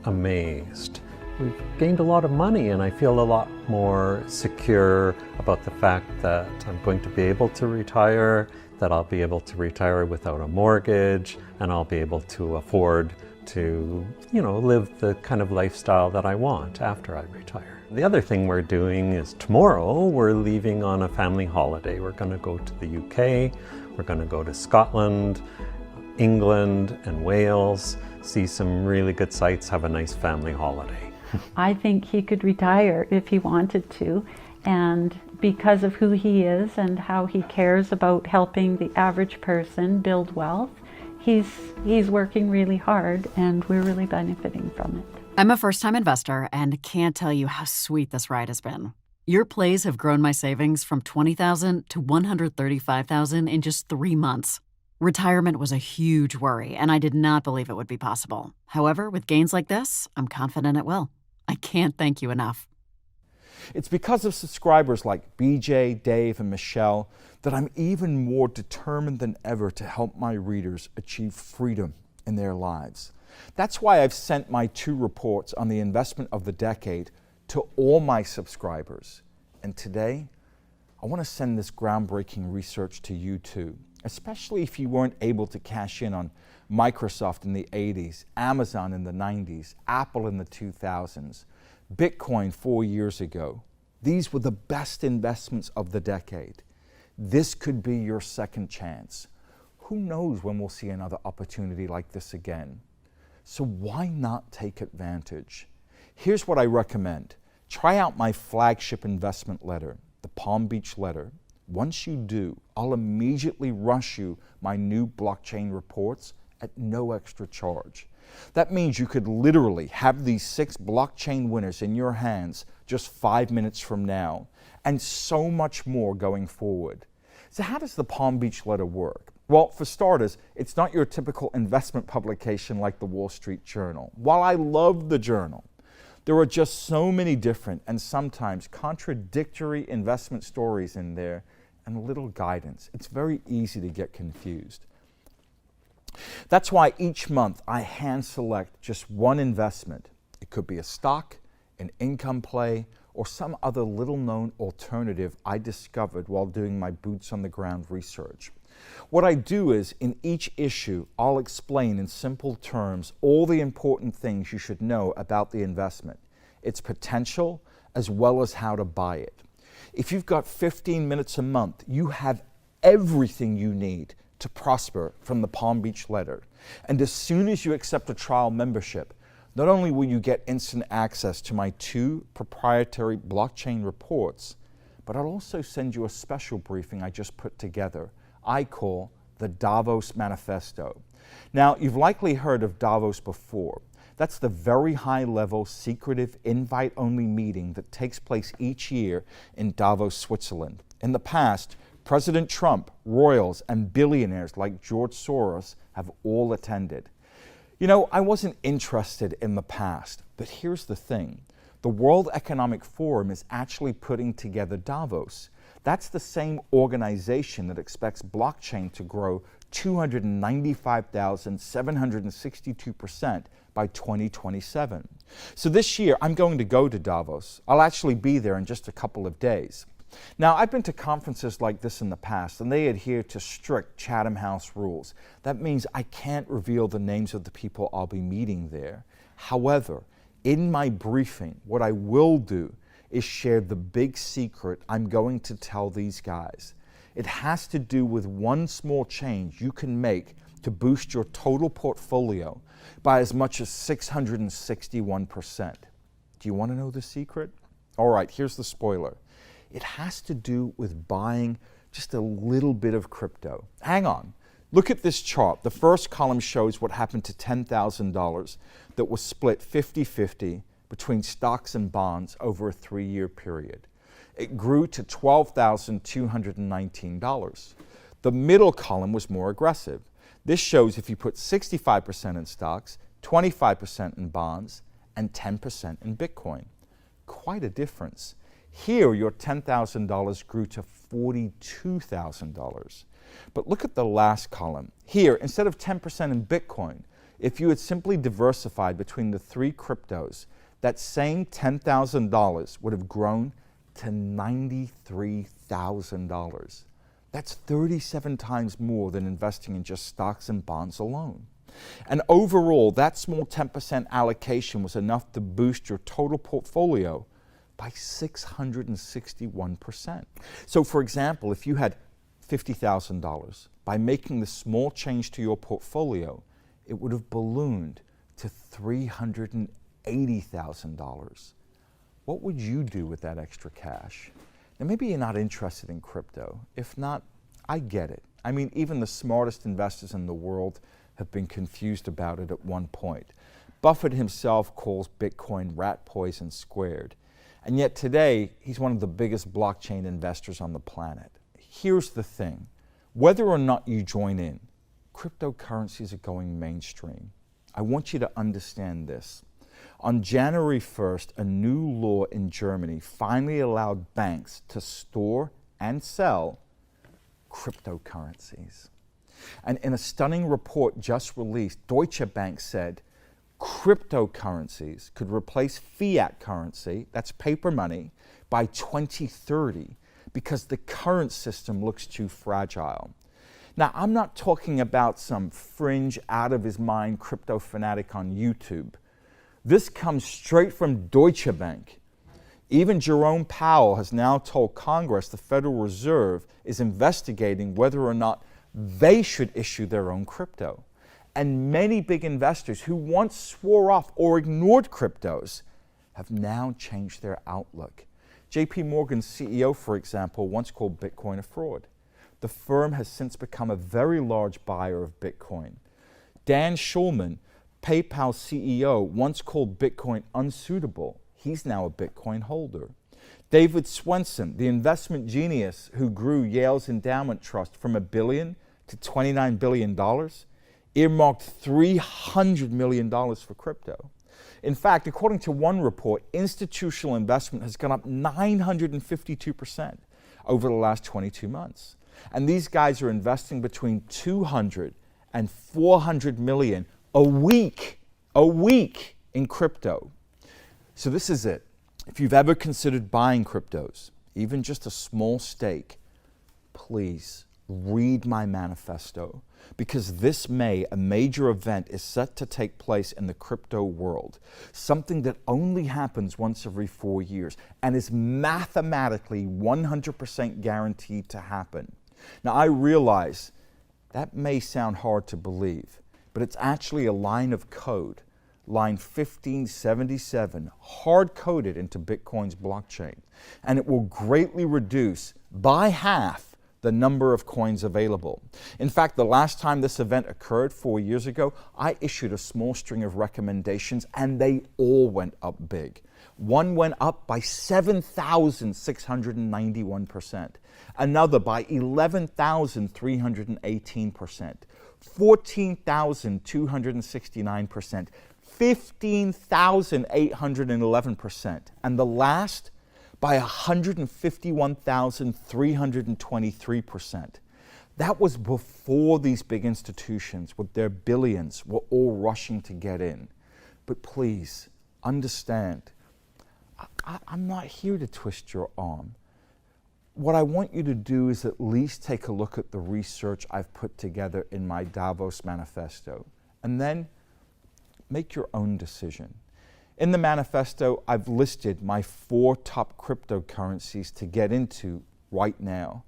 amazed. We've gained a lot of money, and I feel a lot more secure about the fact that I'm going to be able to retire, that I'll be able to retire without a mortgage, and I'll be able to afford to, live the kind of lifestyle that I want after I retire. The other thing we're doing is tomorrow we're leaving on a family holiday. We're going to go to the UK, we're going to go to Scotland, England, and Wales, see some really good sights, have a nice family holiday. I think he could retire if he wanted to, and because of who he is and how he cares about helping the average person build wealth, he's working really hard, and we're really benefiting from it. I'm a first-time investor and can't tell you how sweet this ride has been. Your plays have grown my savings from $20,000 to $135,000 in just 3 months. Retirement was a huge worry, and I did not believe it would be possible. However, with gains like this, I'm confident it will. I can't thank you enough. It's because of subscribers like BJ, Dave, and Michelle that I'm even more determined than ever to help my readers achieve freedom in their lives. That's why I've sent my 2 reports on the investment of the decade to all my subscribers. And today, I want to send this groundbreaking research to you too, especially if you weren't able to cash in on Microsoft in the 80s, Amazon in the 90s, Apple in the 2000s, Bitcoin 4 years ago. These were the best investments of the decade. This could be your second chance. Who knows when we'll see another opportunity like this again? So why not take advantage? Here's what I recommend. Try out my flagship investment letter, the Palm Beach Letter. Once you do, I'll immediately rush you my new blockchain reports at no extra charge. That means you could literally have these 6 blockchain winners in your hands just 5 minutes from now, and so much more going forward. So how does the Palm Beach Letter work? Well, for starters, it's not your typical investment publication like the Wall Street Journal. While I love the journal, there are just so many different and sometimes contradictory investment stories in there and little guidance. It's very easy to get confused. That's why each month I hand select just one investment. It could be a stock, an income play, or some other little-known alternative I discovered while doing my boots-on-the-ground research. What I do is, in each issue, I'll explain in simple terms all the important things you should know about the investment, its potential, as well as how to buy it. If you've got 15 minutes a month, you have everything you need to prosper from the Palm Beach Letter. And as soon as you accept a trial membership, not only will you get instant access to my 2 proprietary blockchain reports, but I'll also send you a special briefing I just put together I call the Davos Manifesto. Now, you've likely heard of Davos before. That's the very high-level, secretive, invite-only meeting that takes place each year in Davos, Switzerland. In the past, President Trump, royals, and billionaires like George Soros have all attended. You know, I wasn't interested in the past, but here's the thing. The World Economic Forum is actually putting together Davos. That's the same organization that expects blockchain to grow 295,762% by 2027. So this year, I'm going to go to Davos. I'll actually be there in just a couple of days. Now, I've been to conferences like this in the past, and they adhere to strict Chatham House rules. That means I can't reveal the names of the people I'll be meeting there. However, in my briefing, what I will do is share the big secret I'm going to tell these guys. It has to do with one small change you can make to boost your total portfolio by as much as 661%. Do you want to know the secret? All right, here's the spoiler. It has to do with buying just a little bit of crypto. Hang on. Look at this chart. The first column shows what happened to $10,000 that was split 50-50 between stocks and bonds over a 3-year period. It grew to $12,219. The middle column was more aggressive. This shows if you put 65% in stocks, 25% in bonds, and 10% in Bitcoin. Quite a difference. Here, your $10,000 grew to $42,000. But look at the last column. Here, instead of 10% in Bitcoin, if you had simply diversified between the 3 cryptos, that same $10,000 would have grown to $93,000. That's 37 times more than investing in just stocks and bonds alone. And overall, that small 10% allocation was enough to boost your total portfolio by 661%. So for example, if you had $50,000, by making the small change to your portfolio, it would have ballooned to $380,000. What would you do with that extra cash? Now maybe you're not interested in crypto. If not, I get it. I mean, even the smartest investors in the world have been confused about it at one point. Buffett himself calls Bitcoin rat poison squared. And yet today, he's one of the biggest blockchain investors on the planet. Here's the thing. Whether or not you join in, cryptocurrencies are going mainstream. I want you to understand this. On January 1st, a new law in Germany finally allowed banks to store and sell cryptocurrencies. And in a stunning report just released, Deutsche Bank said cryptocurrencies could replace fiat currency, that's paper money, by 2030 because the current system looks too fragile. Now, I'm not talking about some fringe, out-of-his-mind crypto fanatic on YouTube. This comes straight from Deutsche Bank. Even Jerome Powell has now told Congress the Federal Reserve is investigating whether or not they should issue their own crypto. And many big investors who once swore off or ignored cryptos have now changed their outlook. JP Morgan's CEO, for example, once called Bitcoin a fraud. The firm has since become a very large buyer of Bitcoin. Dan Schulman, PayPal CEO, once called Bitcoin unsuitable. He's now a Bitcoin holder. David Swensen, the investment genius who grew Yale's endowment trust from $1 billion to $29 billion, earmarked $300 million for crypto. In fact, according to one report, institutional investment has gone up 952% over the last 22 months. And these guys are investing between 200 and 400 million a week in crypto. So this is it. If you've ever considered buying cryptos, even just a small stake, please read my manifesto, because this May, a major event is set to take place in the crypto world, something that only happens once every 4 years and is mathematically 100% guaranteed to happen. Now, I realize that may sound hard to believe, but it's actually a line of code, line 1577, hard-coded into Bitcoin's blockchain, and it will greatly reduce by half the the number of coins available. In fact, the last time this event occurred 4 years ago, I issued a small string of recommendations and they all went up big. One went up by 7,691%, another by 11,318%, 14,269%, 15,811%, and the last by 151,323%. That was before these big institutions with their billions were all rushing to get in. But please understand, I'm not here to twist your arm. What I want you to do is at least take a look at the research I've put together in my Davos Manifesto, and then make your own decision. In the manifesto, I've listed my 4 top cryptocurrencies to get into right now.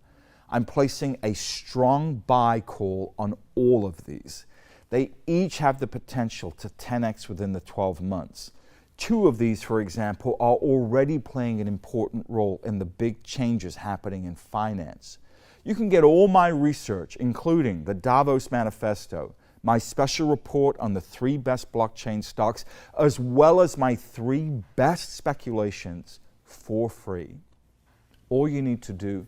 I'm placing a strong buy call on all of these. They each have the potential to 10x within the 12 months. 2 of these, for example, are already playing an important role in the big changes happening in finance. You can get all my research, including the Davos Manifesto, my special report on the 3 best blockchain stocks, as well as my 3 best speculations for free. All you need to do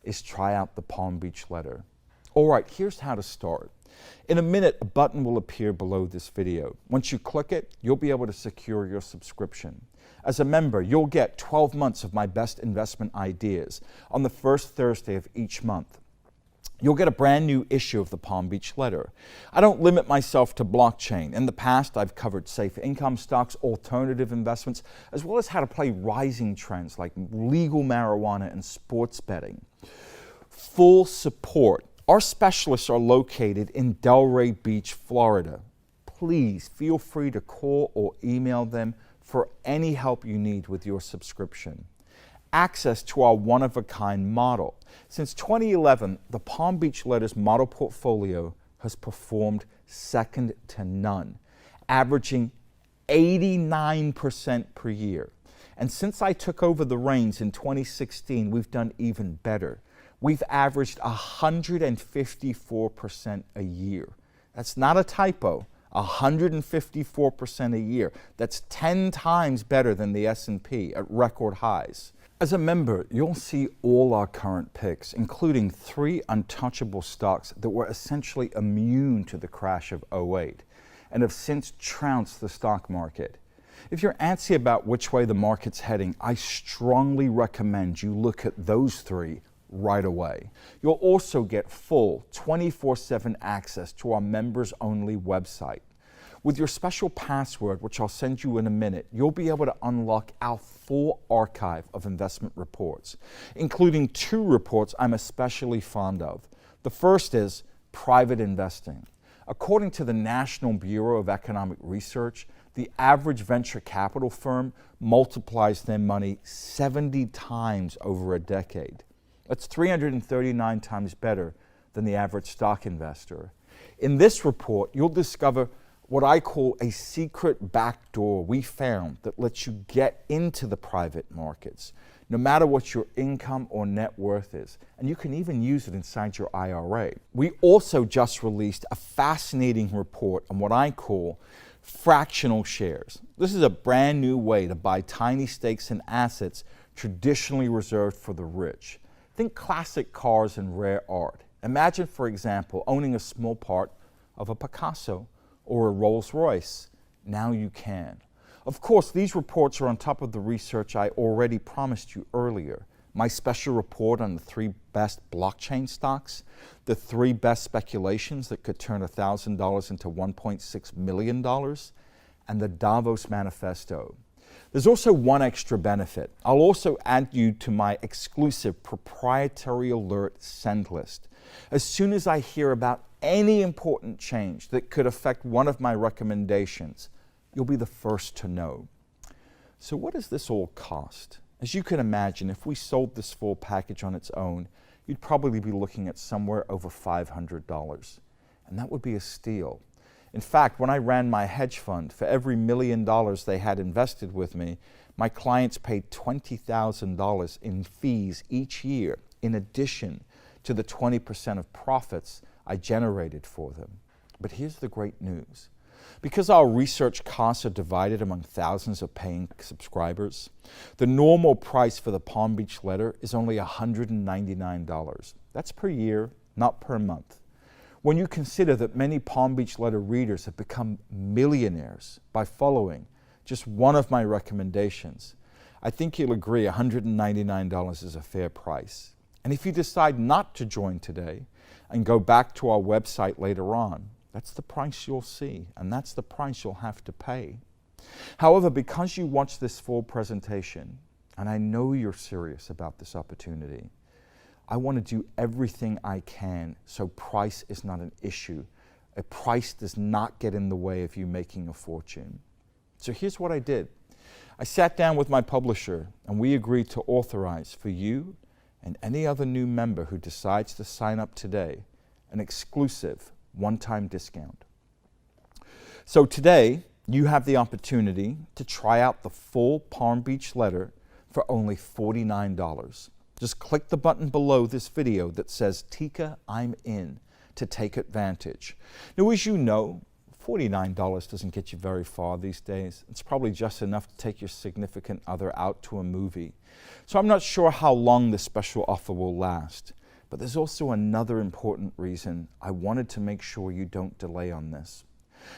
is try out the Palm Beach letter. All right, here's how to start. In a minute, a button will appear below this video. Once you click it, you'll be able to secure your subscription. As a member, you'll get 12 months of my best investment ideas on the first Thursday of each month. You'll get a brand new issue of the Palm Beach letter. I don't limit myself to blockchain. In the past, I've covered safe income stocks, alternative investments, as well as how to play rising trends like legal marijuana and sports betting. Full support. Our specialists are located in Delray Beach, Florida. Please feel free to call or email them for any help you need with your subscription. Access to our one-of-a-kind model. Since 2011, the Palm Beach Letter's model portfolio has performed second to none, averaging 89% per year. And since I took over the reins in 2016, we've done even better. We've averaged 154% a year. That's not a typo, 154% a year. That's 10 times better than the S&P at record highs. As a member, you'll see all our current picks, including 3 untouchable stocks that were essentially immune to the crash of '08 and have since trounced the stock market. If you're antsy about which way the market's heading, I strongly recommend you look at those 3 right away. You'll also get full 24/7 access to our members-only website. With your special password, which I'll send you in a minute, you'll be able to unlock our full archive of investment reports, including 2 reports I'm especially fond of. The first is private investing. According to the National Bureau of Economic Research, the average venture capital firm multiplies their money 70 times over a decade. That's 339 times better than the average stock investor. In this report, you'll discover what I call a secret back door we found that lets you get into the private markets, no matter what your income or net worth is. And you can even use it inside your IRA. We also just released a fascinating report on what I call fractional shares. This is a brand new way to buy tiny stakes in assets traditionally reserved for the rich. Think classic cars and rare art. Imagine, for example, owning a small part of a Picasso or a Rolls-Royce. Now you can. Of course, these reports are on top of the research I already promised you earlier. My special report on the 3 best blockchain stocks, the 3 best speculations that could turn $1,000 into $1.6 million, and the Davos Manifesto. There's also one extra benefit. I'll also add you to my exclusive proprietary alert send list. As soon as I hear about any important change that could affect one of my recommendations, you'll be the first to know. So what does this all cost? As you can imagine, if we sold this full package on its own, you'd probably be looking at somewhere over $500. And that would be a steal. In fact, when I ran my hedge fund, for every $1 million they had invested with me, my clients paid $20,000 in fees each year, in addition to the 20% of profits I generated for them. But here's the great news. Because our research costs are divided among thousands of paying subscribers, the normal price for the Palm Beach letter is only $199. That's per year, not per month. When you consider that many Palm Beach letter readers have become millionaires by following just one of my recommendations, I think you'll agree $199 is a fair price. And if you decide not to join today and go back to our website later on, that's the price you'll see, and that's the price you'll have to pay. However, because you watched this full presentation, and I know you're serious about this opportunity, I want to do everything I can so price is not an issue. A price does not get in the way of you making a fortune. So here's what I did. I sat down with my publisher, and we agreed to authorize for you and any other new member who decides to sign up today an exclusive one-time discount. So today, you have the opportunity to try out the full Palm Beach letter for only $49. Just click the button below this video that says, Tika, I'm in, to take advantage. Now, as you know, $49 doesn't get you very far these days. It's probably just enough to take your significant other out to a movie. So I'm not sure how long this special offer will last. But there's also another important reason I wanted to make sure you don't delay on this.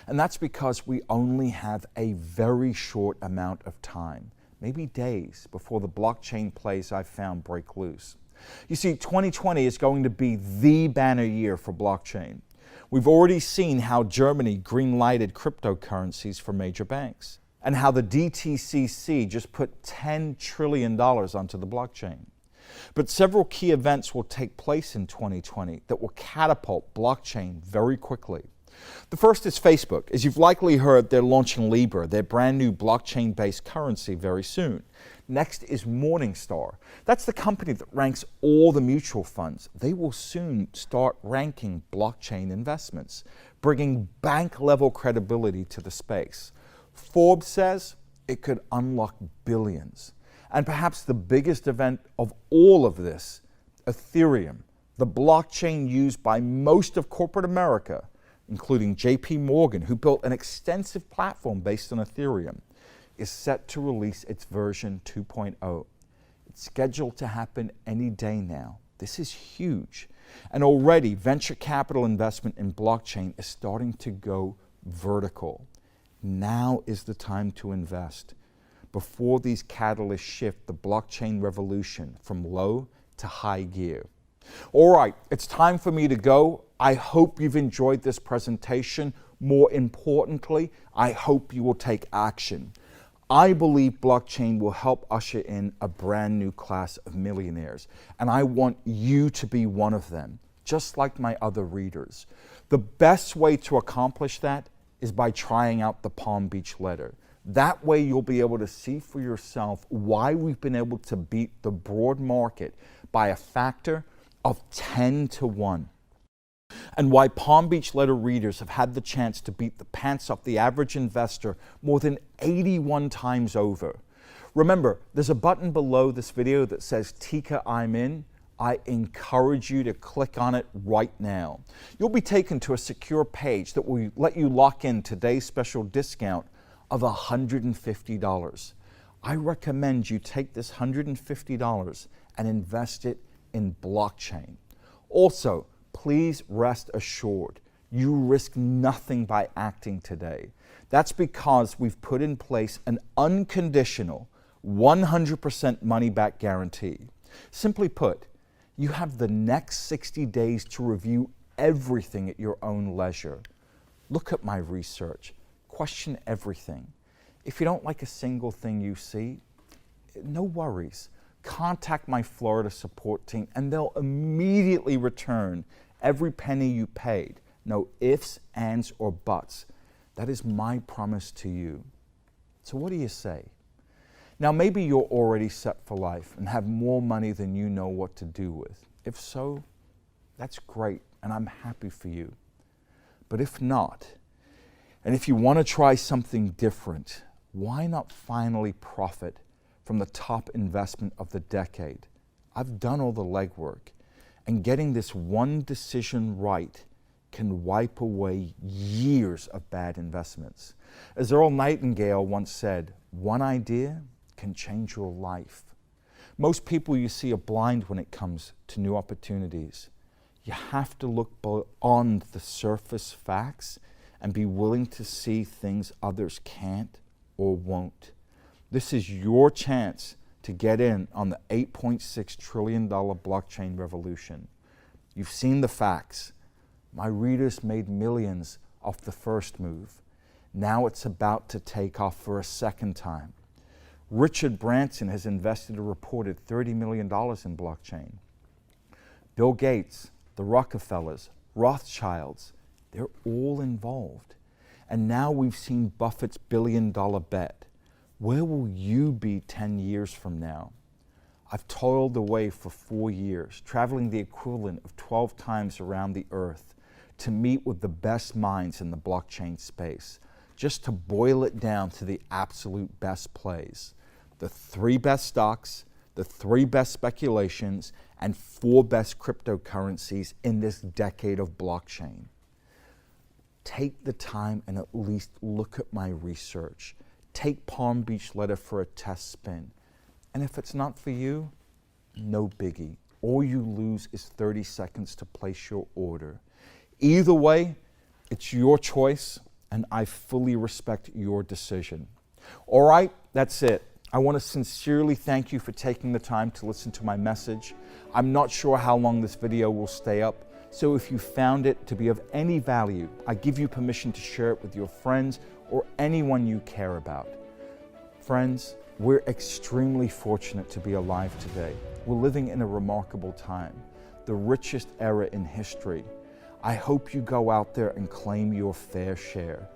And that's because we only have a very short amount of time, maybe days, before the blockchain plays I've found break loose. You see, 2020 is going to be the banner year for blockchain. We've already seen how Germany green-lighted cryptocurrencies for major banks, and how the DTCC just put $10 trillion onto the blockchain. But several key events will take place in 2020 that will catapult blockchain very quickly. The first is Facebook. As you've likely heard, they're launching Libra, their brand new blockchain-based currency, very soon. Next is Morningstar. That's the company that ranks all the mutual funds. They will soon start ranking blockchain investments, bringing bank-level credibility to the space. Forbes says it could unlock billions. And perhaps the biggest event of all of this, Ethereum, the blockchain used by most of corporate America, including JP Morgan, who built an extensive platform based on Ethereum, is set to release its version 2.0. It's scheduled to happen any day now. This is huge. And already venture capital investment in blockchain is starting to go vertical. Now is the time to invest, before these catalysts shift the blockchain revolution from low to high gear. All right, it's time for me to go. I hope you've enjoyed this presentation. More importantly, I hope you will take action. I believe blockchain will help usher in a brand new class of millionaires, and I want you to be one of them, just like my other readers. The best way to accomplish that is by trying out the Palm Beach letter. That way you'll be able to see for yourself why we've been able to beat the broad market by a factor of 10 to 1. And why Palm Beach letter readers have had the chance to beat the pants off the average investor more than 81 times over. Remember, there's a button below this video that says, Tika, I'm in. I encourage you to click on it right now. You'll be taken to a secure page that will let you lock in today's special discount of $150. I recommend you take this $150 and invest it in blockchain. Also, please rest assured, you risk nothing by acting today. That's because we've put in place an unconditional 100% money-back guarantee. Simply put, you have the next 60 days to review everything at your own leisure. Look at my research. Question everything. If you don't like a single thing you see, no worries. Contact my Florida support team and they'll immediately return every penny you paid. No ifs, ands, or buts. That is my promise to you. So what do you say? Now maybe you're already set for life and have more money than you know what to do with. If so, that's great and I'm happy for you. But if not, and if you want to try something different, why not finally profit from the top investment of the decade? I've done all the legwork, And getting this one decision right can wipe away years of bad investments. As Earl Nightingale once said, one idea can change your life. Most people you see are blind when it comes to new opportunities. You have to look beyond the surface facts and be willing to see things others can't or won't. This is your chance to get in on the $8.6 trillion blockchain revolution. You've seen the facts. My readers made millions off the first move. Now it's about to take off for a second time. Richard Branson has invested a reported $30 million in blockchain. Bill Gates, the Rockefellers, Rothschilds, they're all involved. And now we've seen Buffett's billion-dollar bet. Where will you be 10 years from now? I've toiled away for 4 years, traveling the equivalent of 12 times around the earth to meet with the best minds in the blockchain space, just to boil it down to the absolute best plays. The 3 best stocks, the 3 best speculations, and 4 best cryptocurrencies in this decade of blockchain. Take the time and at least look at my research. Take Palm Beach Letter for a test spin. And if it's not for you, no biggie. All you lose is 30 seconds to place your order. Either way, it's your choice, and I fully respect your decision. All right, that's it. I want to sincerely thank you for taking the time to listen to my message. I'm not sure how long this video will stay up, so if you found it to be of any value, I give you permission to share it with your friends or anyone you care about. Friends, we're extremely fortunate to be alive today. We're living in a remarkable time, the richest era in history. I hope you go out there and claim your fair share.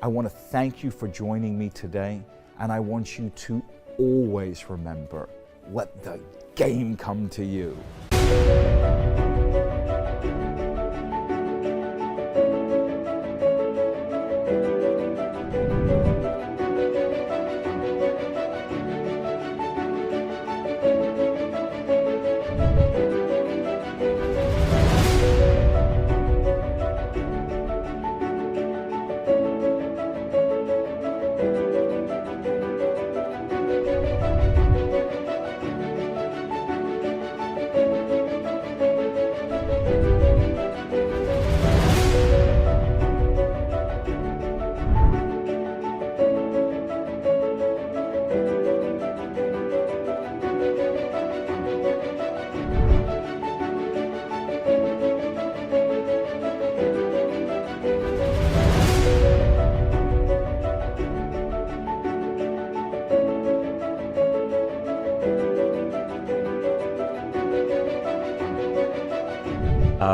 I want to thank you for joining me today, and I want you to always remember, let the game come to you.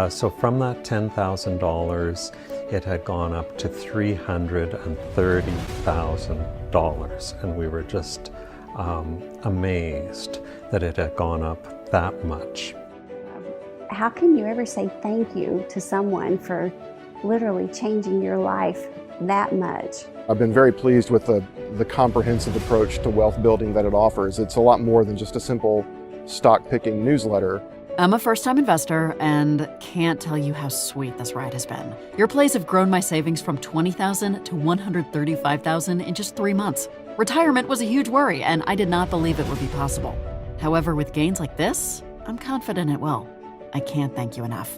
So from that $10,000, it had gone up to $330,000, and we were just amazed that it had gone up that much. How can you ever say thank you to someone for literally changing your life that much? I've been very pleased with the comprehensive approach to wealth building that it offers. It's a lot more than just a simple stock picking newsletter. I'm a first-time investor and can't tell you how sweet this ride has been. Your plays have grown my savings from $20,000 to $135,000 in just 3 months. Retirement was a huge worry, and I did not believe it would be possible. However, with gains like this, I'm confident it will. I can't thank you enough.